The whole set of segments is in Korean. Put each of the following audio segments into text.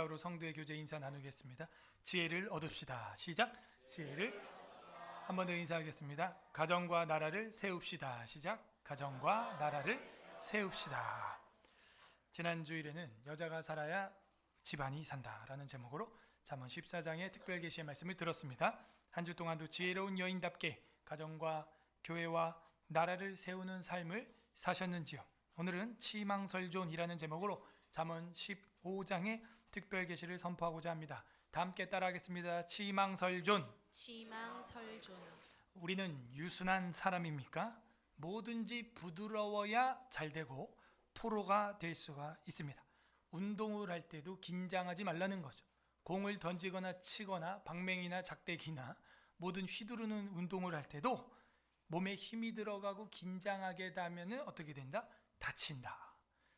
인사로 성도의 교제 인사 나누겠습니다. 지혜를 얻읍시다. 시작. 지혜를. 한 번 더 인사하겠습니다. 가정과 나라를 세웁시다. 시작. 가정과 나라를 세웁시다. 지난 주일에는 여자가 살아야 집안이 산다라는 제목으로 잠언 14장의 특별 계시의 말씀을 들었습니다. 한 주 동안도 지혜로운 여인답게 가정과 교회와 나라를 세우는 삶을 사셨는지요? 오늘은 치망설존이라는 제목으로 잠언 15장의 특별 계시를 선포하고자 합니다. 다 함께 따라하겠습니다. 치망설존. 치망설존. 우리는 유순한 사람입니까? 뭐든지 부드러워야 잘 되고 프로가 될 수가 있습니다. 운동을 할 때도 긴장하지 말라는 거죠. 공을 던지거나 치거나 방맹이나 작대기나 모든 휘두르는 운동을 할 때도 몸에 힘이 들어가고 긴장하게 되면 어떻게 된다? 다친다.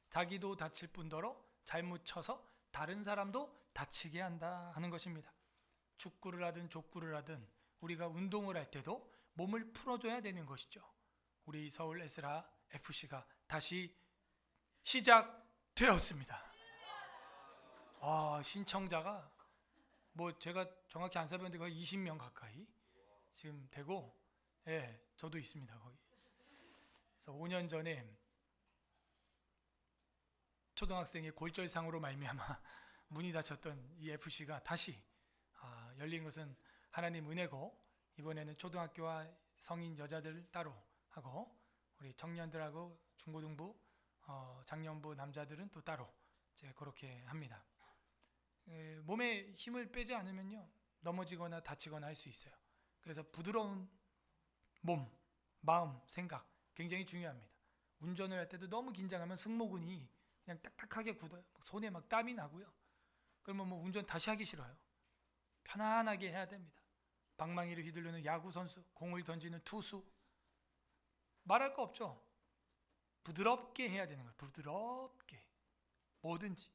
자기도 다칠 뿐더러 잘못 쳐서 다른 사람도 다치게 한다 하는 것입니다. 축구를 하든 족구를 하든 우리가 운동을 할 때도 몸을 풀어줘야 되는 것이죠. 우리 서울 에스라 FC가 다시 시작되었습니다. 신청자가 제가 정확히 안 살펴봤는데 거의 20명 가까이 지금 되고, 저도 있습니다 거기. 그래서 5년 전에 초등학생의 골절상으로 말미암아 문이 닫혔던 이 FC가 다시 열린 것은 하나님 은혜고, 이번에는 초등학교와 성인 여자들 따로 하고 우리 청년들하고 중고등부, 장년부 남자들은 또 따로 이제 그렇게 합니다. 몸에 힘을 빼지 않으면요 넘어지거나 다치거나 할 수 있어요. 그래서 부드러운 몸, 마음, 생각 굉장히 중요합니다. 운전을 할 때도 너무 긴장하면 승모근이 그냥 딱딱하게 굳어요. 손에 막 땀이 나고요. 그러면 운전 다시 하기 싫어요. 편안하게 해야 됩니다. 방망이를 휘두르는 야구 선수, 공을 던지는 투수, 말할 거 없죠. 부드럽게 해야 되는 거예요. 부드럽게 뭐든지.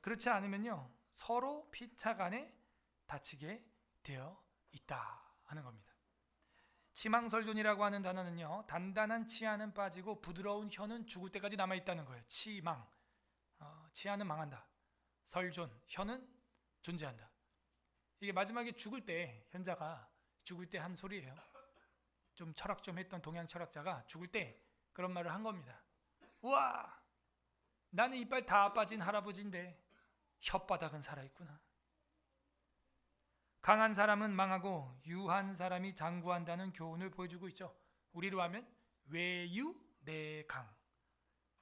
그렇지 않으면요 서로 피차간에 다치게 되어 있다 하는 겁니다. 치망설존이라고 하는 단어는요 단단한 치아는 빠지고 부드러운 혀는 죽을 때까지 남아있다는 거예요. 치망, 치아는 망한다. 설존, 혀는 존재한다. 이게 마지막에 죽을 때, 현자가 죽을 때 한 소리예요. 좀 철학 좀 했던 동양 철학자가 죽을 때 그런 말을 한 겁니다. 우와, 나는 이빨 다 빠진 할아버지인데 혓바닥은 살아있구나. 강한 사람은 망하고 유한 사람이 장구한다는 교훈을 보여주고 있죠. 우리로 하면 외유내강.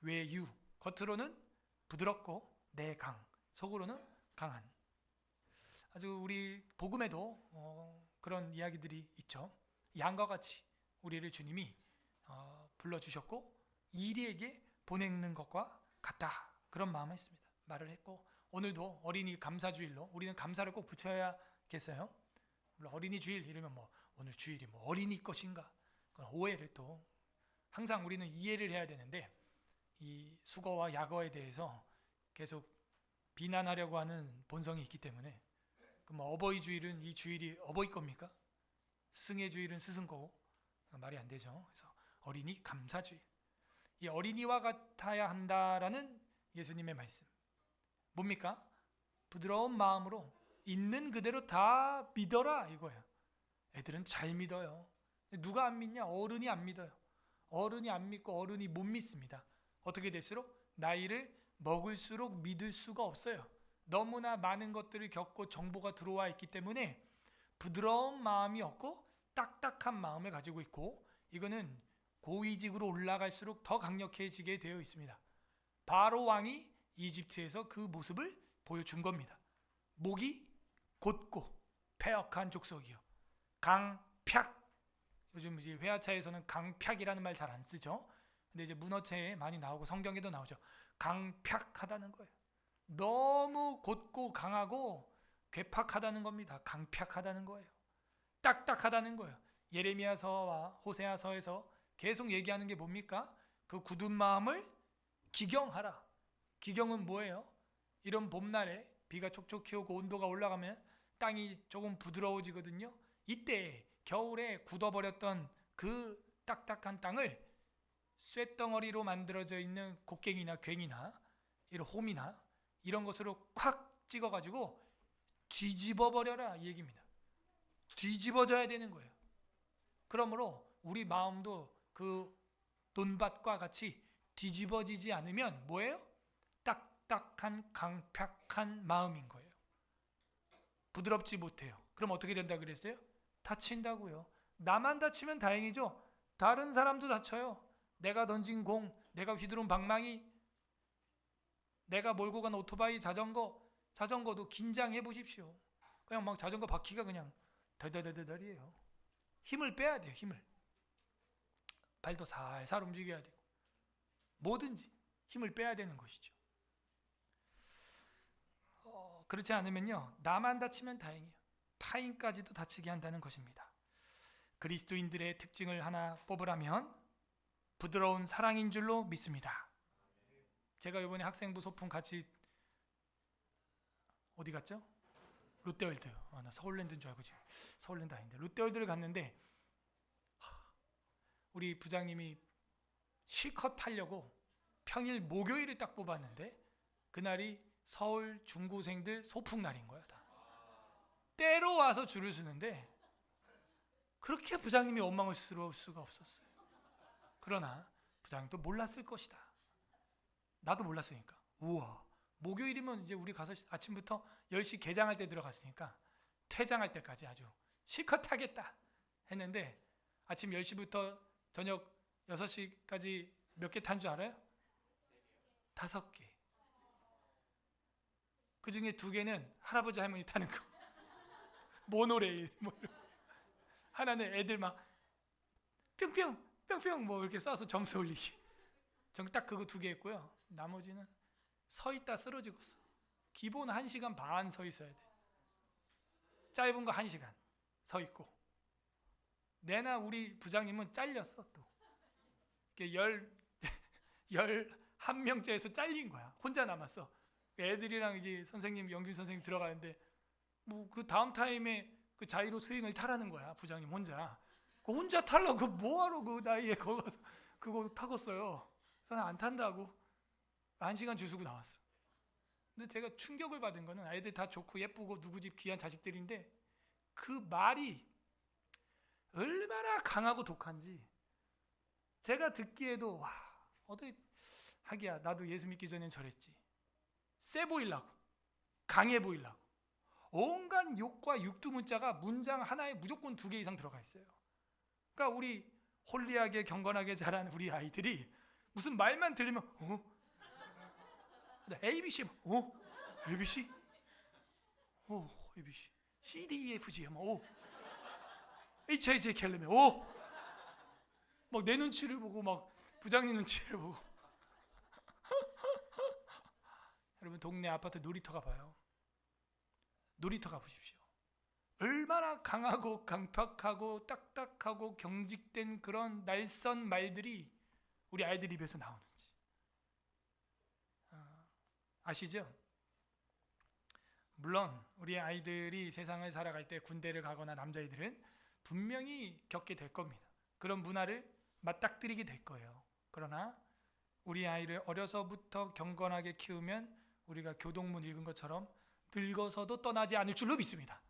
외유, 겉으로는 부드럽고 내강, 속으로는 강한. 아주 우리 복음에도 그런 이야기들이 있죠. 양과 같이 우리를 주님이 불러주셨고 이리에게 보내는 것과 같다, 그런 마음을 했습니다. 말을 했고, 오늘도 어린이 감사주일로 우리는 감사를 꼭 붙여야겠어요. 물론 어린이 주일 이러면 오늘 주일이 어린이 것인가, 그런 오해를 또 항상 우리는 이해를 해야 되는데, 이 수거와 약어에 대해서 계속 비난하려고 하는 본성이 있기 때문에, 그럼 어버이 주일은 이 주일이 어버이 겁니까? 스승의 주일은 스승 거고, 말이 안 되죠. 그래서 어린이 감사주일, 이 어린이와 같아야 한다라는 예수님의 말씀 뭡니까? 부드러운 마음으로 있는 그대로 다 믿어라 이거예요. 애들은 잘 믿어요. 누가 안 믿냐? 어른이 안 믿어요. 어른이 안 믿고 어른이 못 믿습니다. 어떻게 될수록? 나이를 먹을수록 믿을 수가 없어요. 너무나 많은 것들을 겪고 정보가 들어와 있기 때문에 부드러운 마음이 없고 딱딱한 마음을 가지고 있고, 이거는 고위직으로 올라갈수록 더 강력해지게 되어 있습니다. 바로 왕이 이집트에서 그 모습을 보여준 겁니다. 목이 곧고 패역한 족속이요, 강팍. 요즘 이제 회화차에서는 강팍이라는 말 잘 안 쓰죠. 근데 이제 문어체에 많이 나오고 성경에도 나오죠. 강팍하다는 거예요. 너무 곧고 강하고 괴팍하다는 겁니다. 강팍하다는 거예요. 딱딱하다는 거예요. 예레미야서와 호세아서에서 계속 얘기하는 게 뭡니까? 그 굳은 마음을 기경하라. 기경은 뭐예요? 이런 봄날에 비가 촉촉히 오고 온도가 올라가면 땅이 조금 부드러워지거든요. 이때 겨울에 굳어버렸던 그 딱딱한 땅을 쇳덩어리로 만들어져 있는 곡괭이나 괭이나 이런 홈이나 이런 것으로 콱 찍어가지고 뒤집어 버려라 이 얘기입니다. 뒤집어져야 되는 거예요. 그러므로 우리 마음도 그 논밭과 같이 뒤집어지지 않으면 뭐예요? 딱딱한 강팍한 마음인 거예요. 부드럽지 못해요. 그럼 어떻게 된다 그랬어요? 다친다고요. 나만 다치면 다행이죠. 다른 사람도 다쳐요. 내가 던진 공, 내가 휘두른 방망이, 내가 몰고 간 오토바이, 자전거도 긴장해 보십시오. 그냥 막 자전거 바퀴가 그냥 덜덜덜덜이에요. 힘을 빼야 돼요. 힘을. 발도 살살 움직여야 되고 뭐든지 힘을 빼야 되는 것이죠. 그렇지 않으면요, 나만 다치면 다행이에요. 타인까지도 다치게 한다는 것입니다. 그리스도인들의 특징을 하나 뽑으라면 부드러운 사랑인 줄로 믿습니다. 제가 이번에 학생부 소풍 같이 어디 갔죠? 롯데월드. 나 서울랜드인 줄 알고 지금 서울랜드 아닌데 롯데월드를 갔는데 우리 부장님이 실컷 타려고 평일 목요일을 딱 뽑았는데 그날이 서울 중고생들 소풍 날인 거야. 다 때로 와서 줄을 서는데 그렇게 부장님이 원망스러울 수가 없었어요. 그러나 부장님도 몰랐을 것이다. 나도 몰랐으니까. 우와, 목요일이면 이제 우리 가서 아침부터 10시 개장할 때 들어갔으니까 퇴장할 때까지 아주 실컷 하겠다 했는데 아침 10시부터 저녁 6시까지 몇 개 탄 줄 알아요? 5개. 그 중에 2개는 할아버지 할머니 타는 거. 모노레일. 하나는 애들 막 뿅뿅 뿅뿅 뭐 이렇게 쏴서 점수 올리기. 전 딱 그거 2개 했고요. 나머지는 서 있다 쓰러지고 있어. 기본 1시간 반 서 있어야 돼. 짧은 거 1시간 서 있고. 내나 우리 부장님은 잘렸어 또. 11명째에서 잘린 거야. 혼자 남았어. 애들이랑 이제 선생님, 영균 선생님 들어가는데 뭐 그 다음 타임에 그 자이로 스윙을 타라는 거야. 부장님 혼자. 그 혼자 타려고 뭐하러 그 나이에 거기서 그거 타겠어요. 저는 안 탄다고 1시간 줄 서고 나왔어. 근데 제가 충격을 받은 거는 아이들 다 좋고 예쁘고 누구 집 귀한 자식들인데 그 말이 얼마나 강하고 독한지 제가 듣기에도 와, 어떻게 하기야. 나도 예수 믿기 전엔 저랬지. 세 보이려고, 강해 보이려고 온갖 욕과 육두문자가 문장 하나에 무조건 2개 이상 들어가 있어요. 그러니까 우리 홀리하게 경건하게 자란 우리 아이들이 무슨 말만 들리면 ABC ABC ABC CDEFG HIJ 켈레메 막 내 눈치를 보고 막 부장님 눈치를 보고 여러분 동네 아파트 놀이터 가봐요. 놀이터 가보십시오. 얼마나 강하고 강팍하고 딱딱하고 경직된 그런 날선 말들이 우리 아이들 입에서 나오는지 아시죠? 물론 우리 아이들이 세상을 살아갈 때 군대를 가거나 남자애들은 분명히 겪게 될 겁니다. 그런 문화를 맞닥뜨리게 될 거예요. 그러나 우리 아이를 어려서부터 경건하게 키우면 우리가 교동문 읽은 것처럼 늙어서도 떠나지 않을 줄로 믿습니다.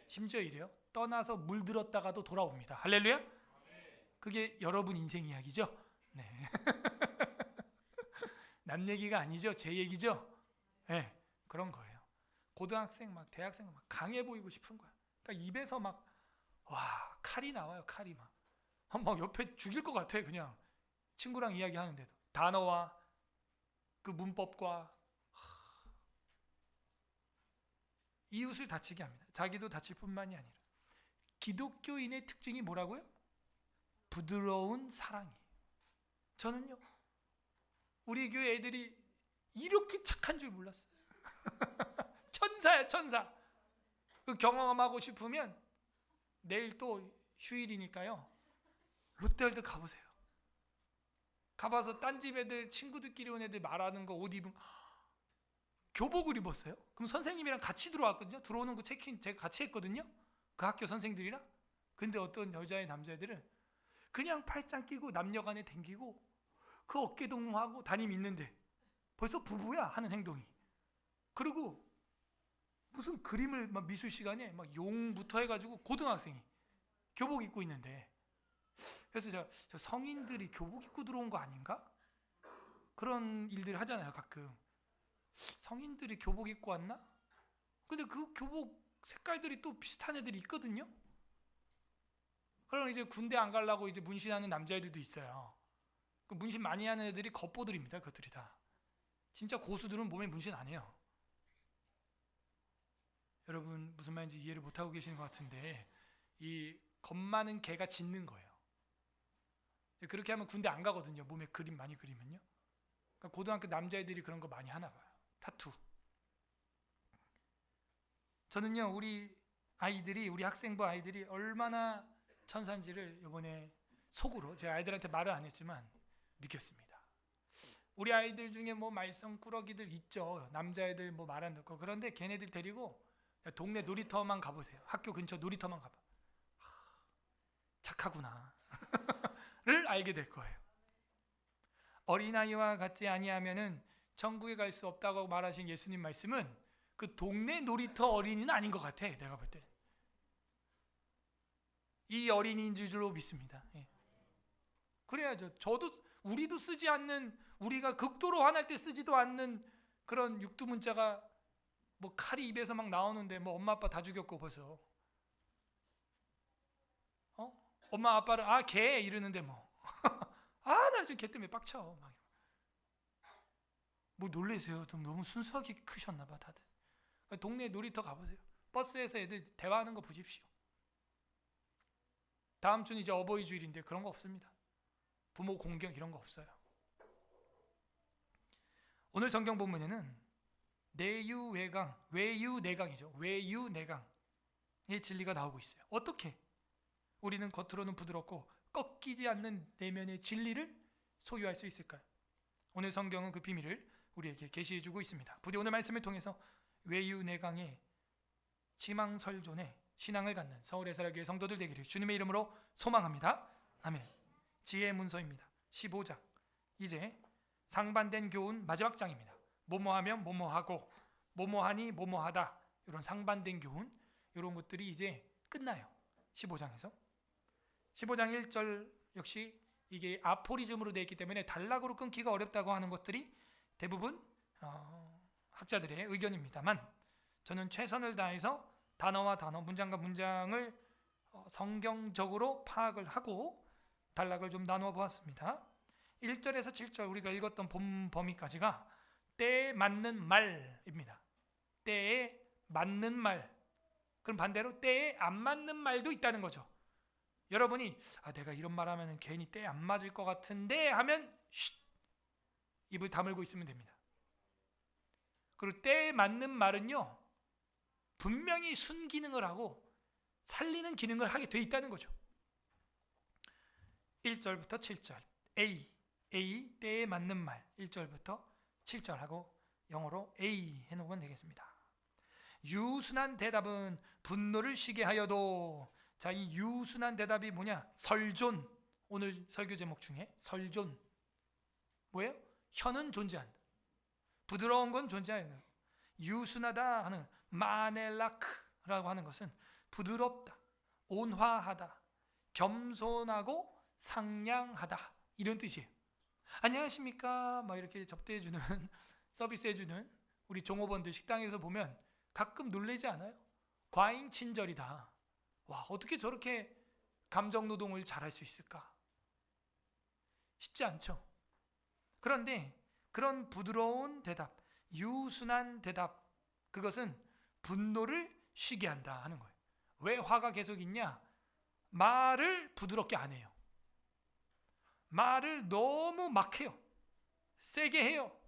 심지어 이래요. 떠나서 물들었다가도 돌아옵니다. 할렐루야. 그게 여러분 인생 이야기죠. 네. 남 얘기가 아니죠. 제 얘기죠. 네, 그런 거예요. 고등학생 막 대학생 막 강해 보이고 싶은 거야. 그러니까 입에서 막 와, 칼이 나와요. 칼이 막 옆에 죽일 것 같아. 그냥 친구랑 이야기하는데도 단어와 그 문법과 이웃을 다치게 합니다. 자기도 다칠 뿐만이 아니라 기독교인의 특징이 뭐라고요? 부드러운 사랑이에요. 저는요 우리 교회 애들이 이렇게 착한 줄 몰랐어요. 천사야 천사. 그 경험하고 싶으면 내일 또 휴일이니까요 롯데월드 가보세요. 가봐서 딴 집 애들 친구들끼리 온 애들 말하는 거 옷 입은 교복을 입었어요. 그럼 선생님이랑 같이 들어왔거든요. 들어오는 거 체크인 제가 같이 했거든요. 그 학교 선생들이랑. 근데 어떤 여자애 남자애들은 그냥 팔짱 끼고 남녀간에 댕기고 그 어깨 동무하고 담임 있는데 벌써 부부야 하는 행동이. 그리고 무슨 그림을 막 미술 시간에 막 용부터 해가지고 고등학생이 교복 입고 있는데, 그래서 저 성인들이 교복 입고 들어온 거 아닌가? 그런 일들 하잖아요 가끔. 성인들이 교복 입고 왔나? 근데 그 교복 색깔들이 또 비슷한 애들이 있거든요. 그럼 이제 군대 안 가려고 이제 문신하는 남자애들도 있어요. 그 문신 많이 하는 애들이 겉보들입니다. 그것들이 다. 진짜 고수들은 몸에 문신 안 해요. 여러분 무슨 말인지 이해를 못하고 계시는 것 같은데, 이 겁 많은 개가 짖는 거예요. 그렇게 하면 군대 안 가거든요. 몸에 그림 많이 그리면요. 그러니까 고등학교 남자애들이 그런 거 많이 하나 봐요. 타투. 저는요, 우리 학생부 아이들이 얼마나 천사인지를 이번에 속으로, 제가 아이들한테 말을 안 했지만 느꼈습니다. 우리 아이들 중에 뭐 말썽꾸러기들 있죠. 남자애들 뭐 말 안 듣고. 그런데 걔네들 데리고 동네 놀이터만 가보세요. 학교 근처 놀이터만 가봐. 착하구나 를 알게 될 거예요. 어린아이와 같지 아니하면은 천국에 갈 수 없다고 말하신 예수님 말씀은 그 동네 놀이터 어린이는 아닌 것 같아. 내가 볼 때 이 어린이인 줄로 믿습니다. 예. 그래야죠. 우리도 쓰지 않는, 우리가 극도로 화날 때 쓰지도 않는 그런 육두문자가 뭐 칼이 입에서 막 나오는데 뭐 엄마 아빠 다 죽였고 벌써. 엄마 아빠를 개 이러는데 뭐 나 지금 개 때문에 빡쳐. 뭐 놀래세요? 좀 너무 순수하게 크셨나 봐 다들. 동네 놀이터 가보세요. 버스에서 애들 대화하는 거 보십시오. 다음 주는 이제 어버이 주일인데 그런 거 없습니다. 부모 공격 이런 거 없어요. 오늘 성경 본문에는 외유내강이죠. 외유내강의 진리가 나오고 있어요. 어떻게 우리는 겉으로는 부드럽고 꺾이지 않는 내면의 진리를 소유할 수 있을까요? 오늘 성경은 그 비밀을 우리에게 계시해주고 있습니다. 부디 오늘 말씀을 통해서 외유내강의 지망설존의 신앙을 갖는 서울 에스라교회 성도들 되기를 주님의 이름으로 소망합니다. 아멘. 지혜의 문서입니다. 15장. 이제 상반된 교훈 마지막 장입니다. 뭐뭐하면 뭐뭐하고 뭐뭐하니 뭐뭐하다, 이런 상반된 교훈, 이런 것들이 이제 끝나요. 15장에서 15장 1절 역시 이게 아포리즘으로 되어 있기 때문에 단락으로 끊기가 어렵다고 하는 것들이 대부분 학자들의 의견입니다만, 저는 최선을 다해서 단어와 단어, 문장과 문장을 성경적으로 파악을 하고 단락을 좀 나누어 보았습니다. 1절에서 7절 우리가 읽었던 본 범위까지가 때에 맞는 말입니다. 때에 맞는 말. 그럼 반대로 때에 안 맞는 말도 있다는 거죠. 여러분이 내가 이런 말 하면 괜히 때에 안 맞을 것 같은데 하면 입을 다물고 있으면 됩니다. 그리고 때에 맞는 말은요, 분명히 순기능을 하고 살리는 기능을 하게 돼 있다는 거죠. 1절부터 7절 A 때에 맞는 말 1절부터 7절 하고 영어로 A 해놓으면 되겠습니다. 유순한 대답은 분노를 쉬게 하여도, 자, 이 유순한 대답이 뭐냐? 설존. 오늘 설교 제목 중에 설존 뭐예요? 혀는 존재한다. 부드러운 건 존재하는. 유순하다 하는 마넬라크라고 하는 것은 부드럽다, 온화하다, 겸손하고 상냥하다, 이런 뜻이에요. 안녕하십니까 막 이렇게 접대해주는 서비스해주는 우리 종업원들 식당에서 보면 가끔 놀라지 않아요? 과잉 친절이다. 와, 어떻게 저렇게 감정노동을 잘할 수 있을까? 쉽지 않죠. 그런데 그런 부드러운 대답, 유순한 대답, 그것은 분노를 쉬게 한다 하는 거예요. 왜 화가 계속 있냐? 말을 부드럽게 안 해요. 말을 너무 막 해요. 세게 해요.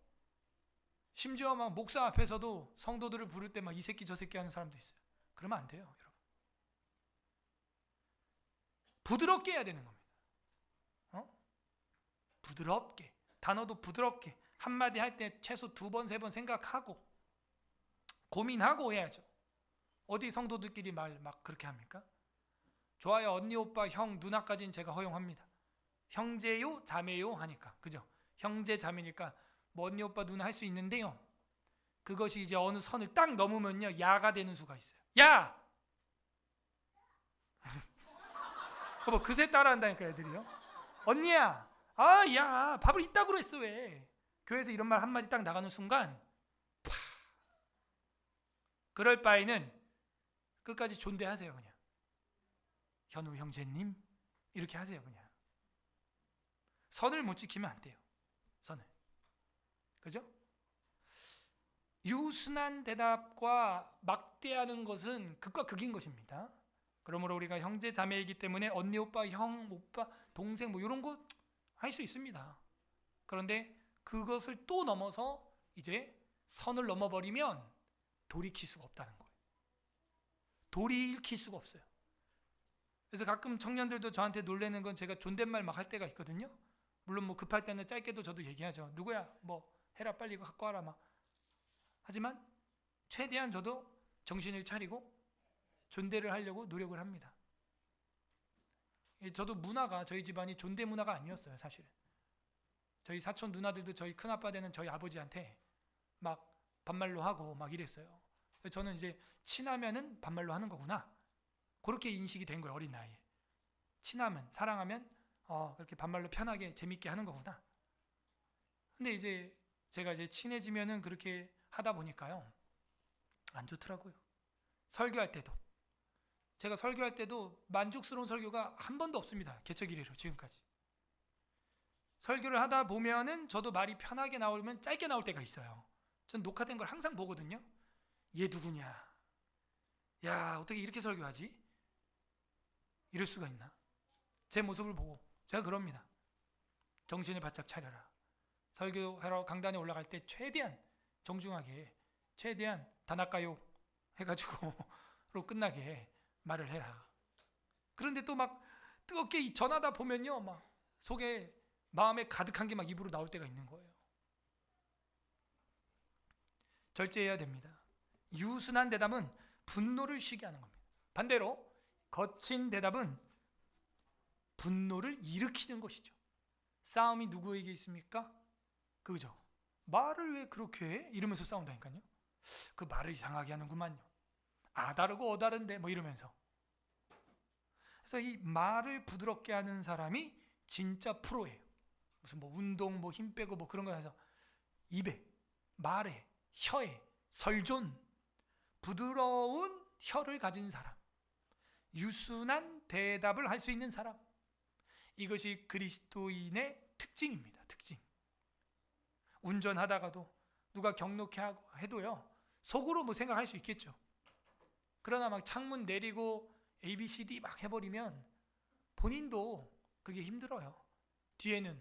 심지어 막 목사 앞에서도 성도들을 부를 때 막 이 새끼 저 새끼 하는 사람도 있어요. 그러면 안 돼요, 여러분. 부드럽게 해야 되는 겁니다. 부드럽게, 단어도 부드럽게, 한마디 할 때 최소 2번, 3번 생각하고 고민하고 해야죠. 어디 성도들끼리 말 막 그렇게 합니까? 좋아요, 언니, 오빠, 형, 누나까지는 제가 허용합니다. 형제요, 자매요 하니까, 그죠? 형제, 자매니까 뭐 언니, 오빠, 누나 할 수 있는데요, 그것이 이제 어느 선을 딱 넘으면요 야가 되는 수가 있어요. 야! 뭐 그새 따라한다니까 애들이요. 언니야, 야, 밥을 이따구로 했어 왜? 교회에서 이런 말 한마디 딱 나가는 순간 그럴 바에는 끝까지 존대하세요. 그냥 현우 형제님 이렇게 하세요. 그냥 선을 못 지키면 안 돼요. 선을. 그죠? 유순한 대답과 막대하는 것은 극과 극인 것입니다. 그러므로 우리가 형제 자매이기 때문에 언니 오빠 형 오빠 동생 뭐 이런 거 할 수 있습니다. 그런데 그것을 또 넘어서 이제 선을 넘어버리면 돌이킬 수가 없다는 거예요. 돌이킬 수가 없어요. 그래서 가끔 청년들도 저한테 놀래는 건 제가 존댓말 막 할 때가 있거든요. 물론 뭐 급할 때는 짧게도 저도 얘기하죠. 누구야 뭐 해라 빨리 이거 갖고 와라 막. 하지만 최대한 저도 정신을 차리고 존대를 하려고 노력을 합니다. 저도 문화가 저희 집안이 존대 문화가 아니었어요. 사실은 저희 사촌 누나들도 저희 큰아빠 되는 저희 아버지한테 막 반말로 하고 막 이랬어요. 저는 이제 친하면은 반말로 하는 거구나 그렇게 인식이 된 거예요. 어린 나이에 친하면 사랑하면 그렇게 반말로 편하게 재밌게 하는 거구나. 근데 이제 제가 이제 친해지면은 그렇게 하다 보니까요 안 좋더라고요. 설교할 때도 제가 설교할 때도 만족스러운 설교가 한 번도 없습니다. 개척 이래로 지금까지. 설교를 하다 보면은 저도 말이 편하게 나오면 짧게 나올 때가 있어요. 전 녹화된 걸 항상 보거든요. 얘 누구냐? 야 어떻게 이렇게 설교하지? 이럴 수가 있나? 제 모습을 보고 제가 그럽니다. 정신을 바짝 차려라. 설교하러 강단에 올라갈 때 최대한 정중하게 최대한 다나까요 해가지고 로 끝나게 말을 해라. 그런데 또 막 뜨겁게 전하다 보면요 막 속에 마음에 가득한 게 막 입으로 나올 때가 있는 거예요. 절제해야 됩니다. 유순한 대답은 분노를 쉬게 하는 겁니다. 반대로 거친 대답은 분노를 일으키는 것이죠. 싸움이 누구에게 있습니까? 그죠? 말을 왜 그렇게 해? 이러면서 싸운다니까요. 그 말을 이상하게 하는구만요. 다르고 다른데 뭐 이러면서. 그래서 이 말을 부드럽게 하는 사람이 진짜 프로예요. 무슨 뭐 운동 뭐 힘 빼고 뭐 그런 거 해서 입에 말에 혀에 설존 부드러운 혀를 가진 사람, 유순한 대답을 할 수 있는 사람, 이것이 그리스도인의 특징입니다. 특징. 운전하다가도 누가 경록해 하고 해도요 속으로 뭐 생각할 수 있겠죠. 그러나 막 창문 내리고 ABCD 막 해버리면 본인도 그게 힘들어요. 뒤에는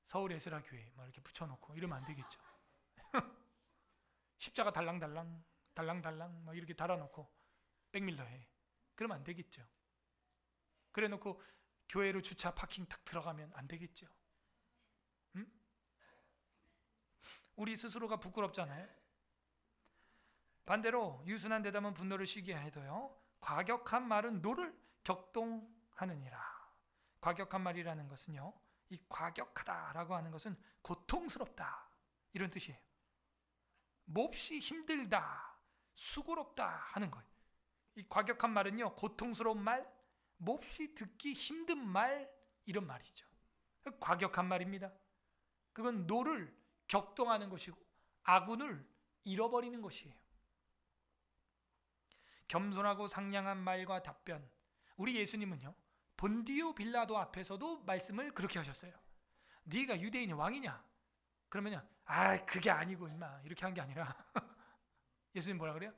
서울 에스라 교회 막 이렇게 붙여놓고 이러면 안 되겠죠. 십자가 달랑달랑 달랑달랑 막 이렇게 달아놓고 백밀러 해. 그러면 안 되겠죠. 그래놓고 교회로 주차 파킹 탁 들어가면 안 되겠죠. 응? 우리 스스로가 부끄럽잖아요. 반대로 유순한 대답은 분노를 쉬게 해도요 과격한 말은 노를 격동하느니라. 과격한 말이라는 것은요 이 과격하다라고 하는 것은 고통스럽다 이런 뜻이에요. 몹시 힘들다 수고롭다 하는 거예요. 이 과격한 말은요 고통스러운 말, 몹시 듣기 힘든 말 이런 말이죠. 과격한 말입니다. 그건 노를 격동하는 것이고 아군을 잃어버리는 것이에요. 겸손하고 상냥한 말과 답변. 우리 예수님은요 본디오 빌라도 앞에서도 말씀을 그렇게 하셨어요. 네가 유대인의 왕이냐? 그러면요 그게 아니고 임마 이렇게 한 게 아니라 예수님 뭐라 그래요?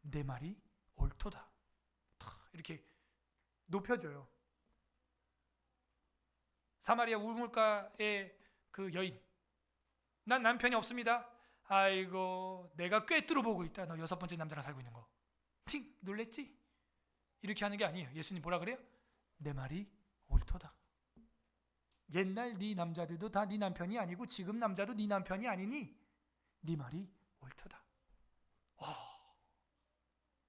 내 말이 옳도다 이렇게 높여줘요. 사마리아 우물가의 그 여인, 난 남편이 없습니다. 아이고 내가 꿰뚫어 보고 있다. 너 6번째 남자랑 살고 있는 거 팅 놀랬지? 이렇게 하는 게 아니에요. 예수님 뭐라 그래요? 내 말이 옳도다. 옛날 네 남자들도 다 네 남편이 아니고 지금 남자도 네 남편이 아니니 네 말이 옳도다.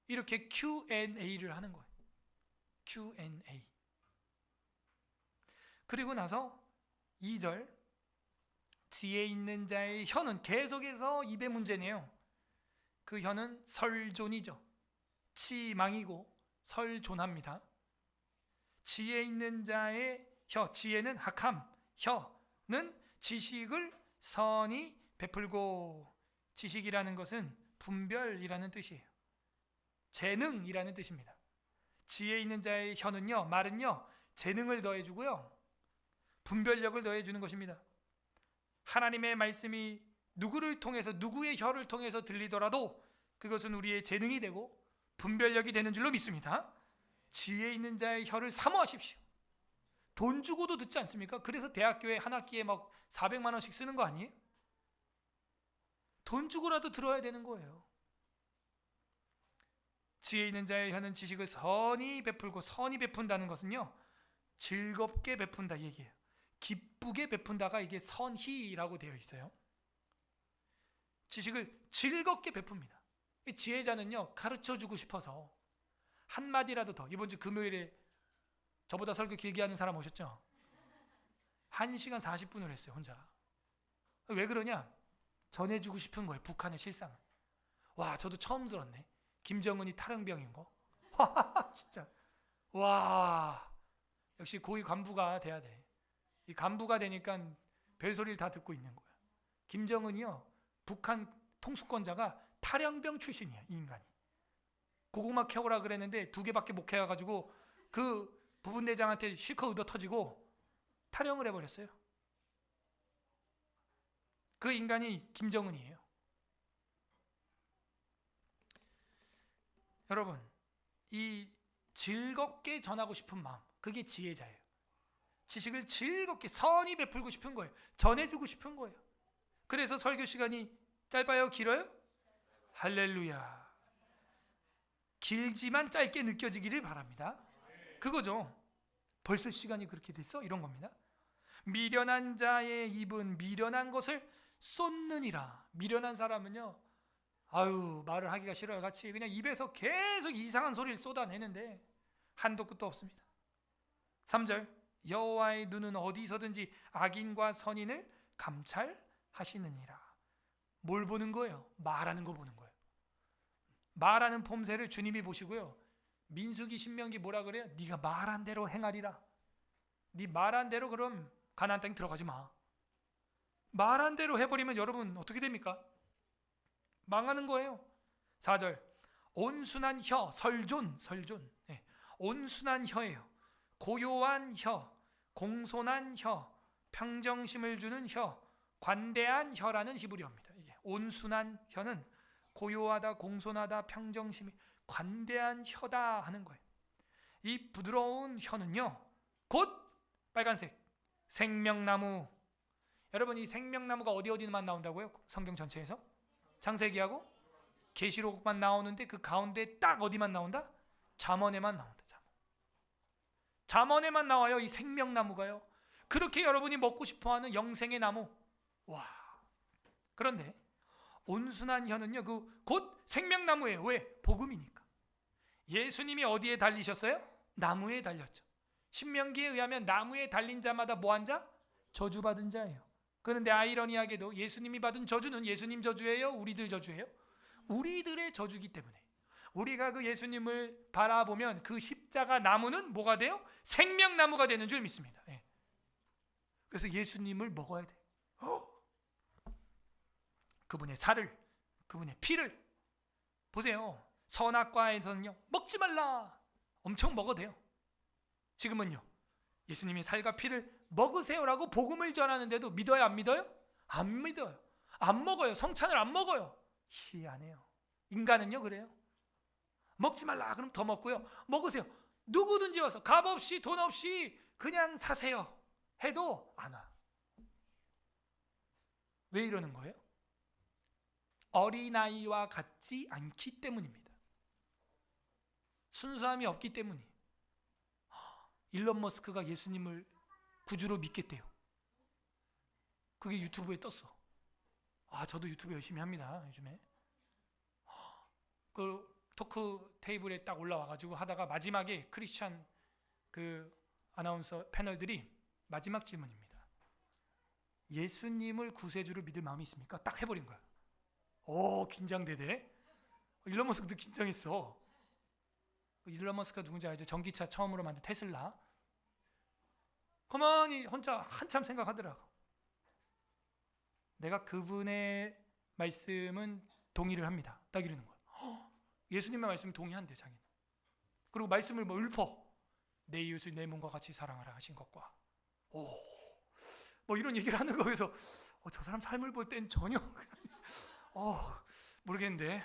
이렇게 Q&A를 하는 거예요. Q&A. 그리고 나서 2절 지혜 있는 자의 혀는 계속해서 입의 문제네요. 그 혀는 설존이죠. 치망이고 설존합니다. 지혜 있는 자의 혀, 지혜는 학함, 혀는 지식을 선히 베풀고, 지식이라는 것은 분별이라는 뜻이에요. 재능이라는 뜻입니다. 지혜 있는 자의 혀는요, 말은요, 재능을 더해주고요, 분별력을 더해주는 것입니다. 하나님의 말씀이 누구를 통해서, 누구의 혀를 통해서 들리더라도 그것은 우리의 재능이 되고 분별력이 되는 줄로 믿습니다. 지혜 있는 자의 혀를 사모하십시오. 돈 주고도 듣지 않습니까? 그래서 대학교에 한 학기에 막 400만 원씩 쓰는 거 아니에요? 돈 주고라도 들어야 되는 거예요. 지혜 있는 자의 혀는 지식을 선히 베풀고, 선히 베푼다는 것은요, 즐겁게 베푼다 이 얘기예요. 기쁘게 베푼다가 이게 선희라고 되어 있어요. 지식을 즐겁게 베풉니다. 이 지혜자는요, 가르쳐주고 싶어서 한마디라도 더. 이번 주 금요일에 저보다 설교 길게 하는 사람 오셨죠? 1시간 40분을 했어요, 혼자. 왜 그러냐? 전해주고 싶은 거예요, 북한의 실상을. 와, 저도 처음 들었네. 김정은이 탈영병인 거. 와, 진짜. 와, 역시 고위 간부가 돼야 돼. 이 간부가 되니까 별소리를 다 듣고 있는 거야. 김정은이요, 북한 통수권자가 탈영병 출신이야, 이 인간이. 고구마 캐오라 그랬는데 2개밖에 못 캐가지고 그 부분대장한테 실컷 얻어 터지고 탈영을 해버렸어요. 그 인간이 김정은이에요. 여러분, 이 즐겁게 전하고 싶은 마음, 그게 지혜자예요. 지식을 즐겁게 선히 베풀고 싶은 거예요. 전해주고 싶은 거예요. 그래서 설교 시간이 짧아요, 길어요? 할렐루야. 길지만 짧게 느껴지기를 바랍니다. 그거죠. 벌써 시간이 그렇게 됐어? 이런 겁니다. 미련한 자의 입은 미련한 것을 쏟느니라. 미련한 사람은요, 아유, 말을 하기가 싫어요. 같이 그냥 입에서 계속 이상한 소리를 쏟아내는데 한도 끝도 없습니다. 3절, 여호와의 눈은 어디서든지 악인과 선인을 감찰하시느니라. 뭘 보는 거예요? 말하는 거 보는 거예요. 말하는 폼새를 주님이 보시고요, 민수기 신명기 뭐라 그래요? 네가 말한 대로 행하리라. 네 말한 대로 그럼 가나안 땅 들어가지 마. 말한 대로 해버리면 여러분 어떻게 됩니까? 망하는 거예요. 4절, 온순한 혀, 설존. 네. 온순한 혀예요. 고요한 혀, 공손한 혀, 평정심을 주는 혀, 관대한 혀라는 히브리어입니다. 이게 온순한 혀는 고요하다, 공손하다, 평정심이, 관대한 혀다 하는 거예요. 이 부드러운 혀는요, 곧 빨간색 생명나무. 여러분, 이 생명나무가 어디만 나온다고요? 성경 전체에서? 창세기하고 계시록만 나오는데 그 가운데 딱 어디만 나온다? 잠언에만 나온다. 잠언에만 나와요, 이 생명나무가요. 그렇게 여러분이 먹고 싶어하는 영생의 나무. 와. 그런데 온순한 혀는요, 그 곧 생명나무예요. 왜? 복음이니까. 예수님이 어디에 달리셨어요? 나무에 달렸죠. 신명기에 의하면 나무에 달린 자마다 뭐한 자? 저주받은 자예요. 그런데 아이러니하게도 예수님이 받은 저주는 예수님 저주예요? 우리들 저주예요? 우리들의 저주기 때문에 우리가 그 예수님을 바라보면 그 십자가 나무는 뭐가 돼요? 생명나무가 되는 줄 믿습니다. 예. 그래서 예수님을 먹어야 돼. 그분의 살을, 그분의 피를. 보세요. 선악과에서는요, 먹지 말라. 엄청 먹어도 돼요. 지금은요, 예수님의 살과 피를 먹으세요라고 복음을 전하는데도 믿어요, 안 믿어요? 안 믿어요. 안 먹어요. 성찬을 안 먹어요. 희한해요. 인간은요 그래요. 먹지 말라 그럼 더 먹고요, 먹으세요. 누구든지 와서 값 없이 돈 없이 그냥 사세요 해도 안 와. 왜 이러는 거예요? 어린아이와 같지 않기 때문입니다. 순수함이 없기 때문이에요. 일론 머스크가 예수님을 구주로 믿겠대요. 그게 유튜브에 떴어. 아, 저도 유튜브 열심히 합니다, 요즘에. 그 토크 테이블에 딱 올라와가지고 하다가 마지막에 크리스찬 그 아나운서 패널들이 마지막 질문입니다. 예수님을 구세주로 믿을 마음이 있습니까? 딱 해버린 거야. 오, 긴장되대. 일론 머스크도 긴장했어. 일론 머스크가 누군지 알죠? 전기차 처음으로 만든 테슬라. 가만히 혼자 한참 생각하더라고. 내가 그분의 말씀은 동의를 합니다. 딱 이러는 거야. 예수님의 말씀 동의한대 자기는. 그리고 말씀을 뭐 읊어. 내 이웃을 내 몸과 같이 사랑하라 하신 것과 뭐 이런 얘기를 하는 거에서 저 사람 삶을 볼 땐 전혀 모르겠는데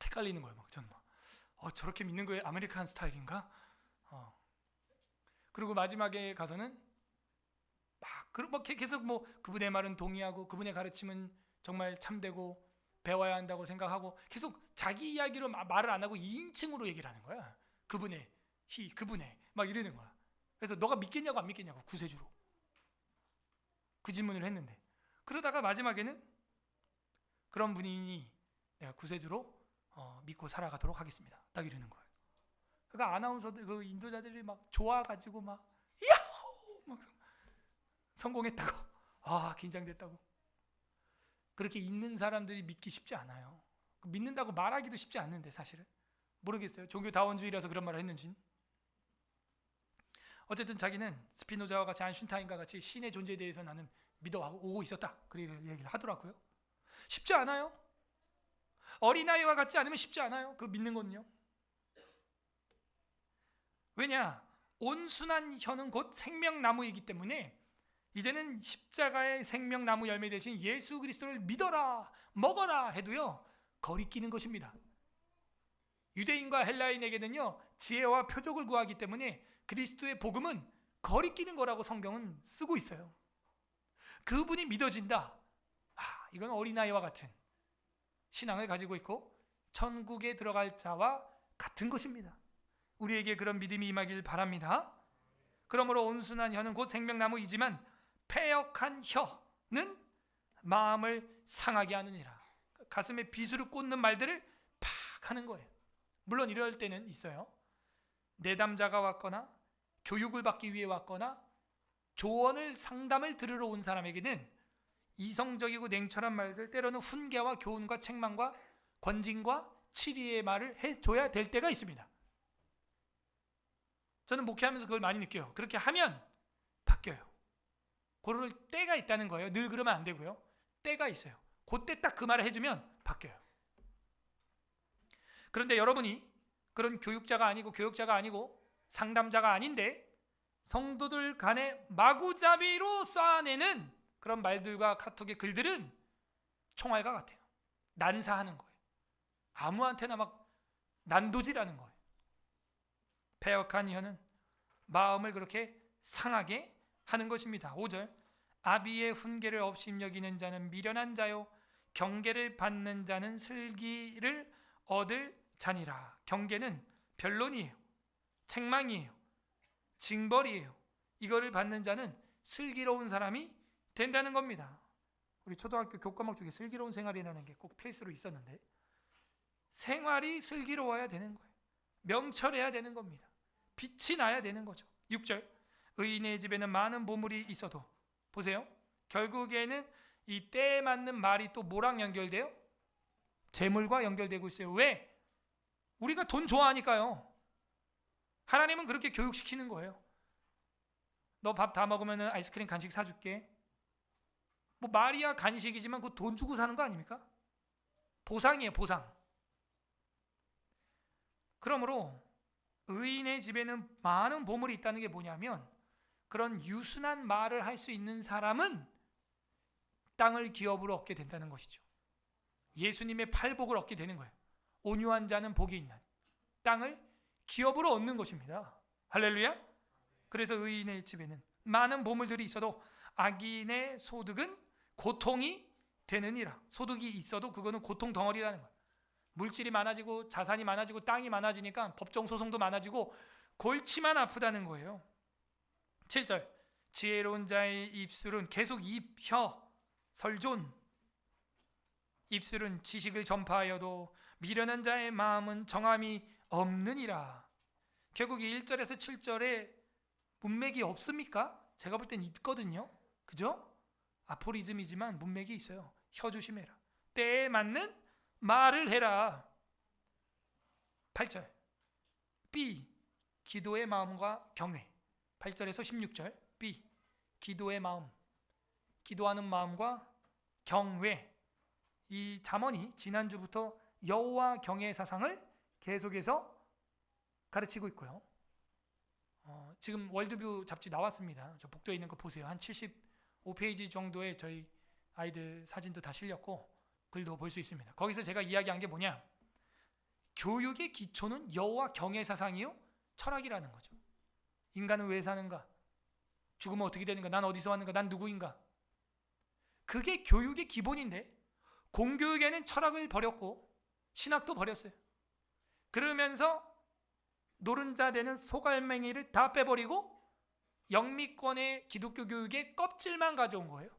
헷갈리는 거예요. 막 저는 막 저렇게 믿는 거에 아메리칸 스타일인가? 그리고 마지막에 가서는 막 계속 뭐 그분의 말은 동의하고 그분의 가르침은 정말 참되고 배워야 한다고 생각하고 계속 자기 이야기로 말을 안 하고 2인칭으로 얘기를 하는 거야. 그분의 그분의 막 이러는 거야. 그래서 너가 믿겠냐고 안 믿겠냐고 구세주로 그 질문을 했는데, 그러다가 마지막에는 그런 분이니 내가 구세주로 믿고 살아가도록 하겠습니다. 딱 이러는 거예요. 그러니까 아나운서들 그 인도자들이 막 좋아가지고 막 야호 막 성공했다고 긴장됐다고. 그렇게 있는 사람들이 믿기 쉽지 않아요. 믿는다고 말하기도 쉽지 않는데 사실은 모르겠어요. 종교다원주의라서 그런 말을 했는지. 어쨌든 자기는 스피노자와 같이 아인슈타인과 같이 신의 존재에 대해서 나는 믿어오고 있었다. 그런 얘기를 하더라고요. 쉽지 않아요. 어린아이와 같지 않으면 쉽지 않아요. 그 믿는 건요. 왜냐? 온순한 혀는 곧 생명나무이기 때문에 이제는 십자가의 생명나무 열매 대신 예수 그리스도를 믿어라 먹어라 해도요 거리끼는 것입니다. 유대인과 헬라인에게는요 지혜와 표적을 구하기 때문에 그리스도의 복음은 거리끼는 거라고 성경은 쓰고 있어요. 그분이 믿어진다. 이건 어린아이와 같은 신앙을 가지고 있고 천국에 들어갈 자와 같은 것입니다. 우리에게 그런 믿음이 임하길 바랍니다. 그러므로 온순한 혀는 곧 생명나무이지만 패역한 혀는 마음을 상하게 하느니라. 가슴에 비수를 꽂는 말들을 팍 하는 거예요. 물론 이럴 때는 있어요. 내담자가 왔거나 교육을 받기 위해 왔거나 조언을 상담을 들으러 온 사람에게는 이성적이고 냉철한 말들, 때로는 훈계와 교훈과 책망과 권징과 치리의 말을 해줘야 될 때가 있습니다. 저는 목회하면서 그걸 많이 느껴요. 그렇게 하면 바뀌어요. 그럴 때가 있다는 거예요. 늘 그러면 안 되고요. 때가 있어요. 그때 딱 그 말을 해주면 바뀌어요. 그런데 여러분이 그런 교육자가 아니고 상담자가 아닌데 성도들 간에 마구잡이로 쌓아내는 그런 말들과 카톡의 글들은 총알과 같아요. 난사하는 거예요. 아무한테나 막 난도질하는 거예요. 패역한 혀는 마음을 그렇게 상하게 하는 것입니다. 5절 아비의 훈계를 업신여기는 자는 미련한 자요 경계를 받는 자는 슬기를 얻을 자니라. 경계는 변론이에요. 책망이에요. 징벌이에요. 이거를 받는 자는 슬기로운 사람이 된다는 겁니다. 우리 초등학교 교과목 중에 슬기로운 생활이라는 게 꼭 필수로 있었는데 생활이 슬기로워야 되는 거예요. 명철해야 되는 겁니다. 빛이 나야 되는 거죠. 6절 의인의 집에는 많은 보물이 있어도 보세요. 결국에는 이 때에 맞는 말이 또 뭐랑 연결돼요? 재물과 연결되고 있어요. 왜? 우리가 돈 좋아하니까요. 하나님은 그렇게 교육시키는 거예요. 너 밥 다 먹으면 아이스크림 간식 사줄게. 뭐 말이야 간식이지만 그거 돈 주고 사는 거 아닙니까? 보상이에요. 보상. 그러므로 의인의 집에는 많은 보물이 있다는 게 뭐냐면 그런 유순한 말을 할 수 있는 사람은 땅을 기업으로 얻게 된다는 것이죠. 예수님의 팔복을 얻게 되는 거예요. 온유한 자는 복이 있는 땅을 기업으로 얻는 것입니다. 할렐루야. 그래서 의인의 집에는 많은 보물들이 있어도 악인의 소득은 고통이 되느니라. 소득이 있어도 그거는 고통 덩어리라는 거예요. 물질이 많아지고 자산이 많아지고 땅이 많아지니까 법정 소송도 많아지고 골치만 아프다는 거예요. 7절 지혜로운 자의 입술은 계속 혀 설존 입술은 지식을 전파하여도 미련한 자의 마음은 정함이 없느니라. 결국 이 1절에서 7절에 문맥이 없습니까? 제가 볼 땐 있거든요. 그죠? 아포리즘이지만 문맥이 있어요. 혀 조심해라. 때에 맞는 말을 해라. 8절. B. 기도의 마음과 경외. 8절에서 16절. B. 기도의 마음. 기도하는 마음과 경외. 이 잠언이 지난주부터 여호와 경외의 사상을 계속해서 가르치고 있고요. 지금 월드뷰 잡지 나왔습니다. 저 복도에 있는 거 보세요. 한 75페이지 정도의 저희 아이들 사진도 다 실렸고 글도 볼 수 있습니다. 거기서 제가 이야기한 게 뭐냐? 교육의 기초는 여호와 경외 사상이요 철학이라는 거죠. 인간은 왜 사는가? 죽으면 어떻게 되는가? 난 어디서 왔는가? 난 누구인가? 그게 교육의 기본인데 공교육에는 철학을 버렸고 신학도 버렸어요. 그러면서 노른자 되는 소갈맹이를 다 빼버리고 영미권의 기독교 교육의 껍질만 가져온 거예요.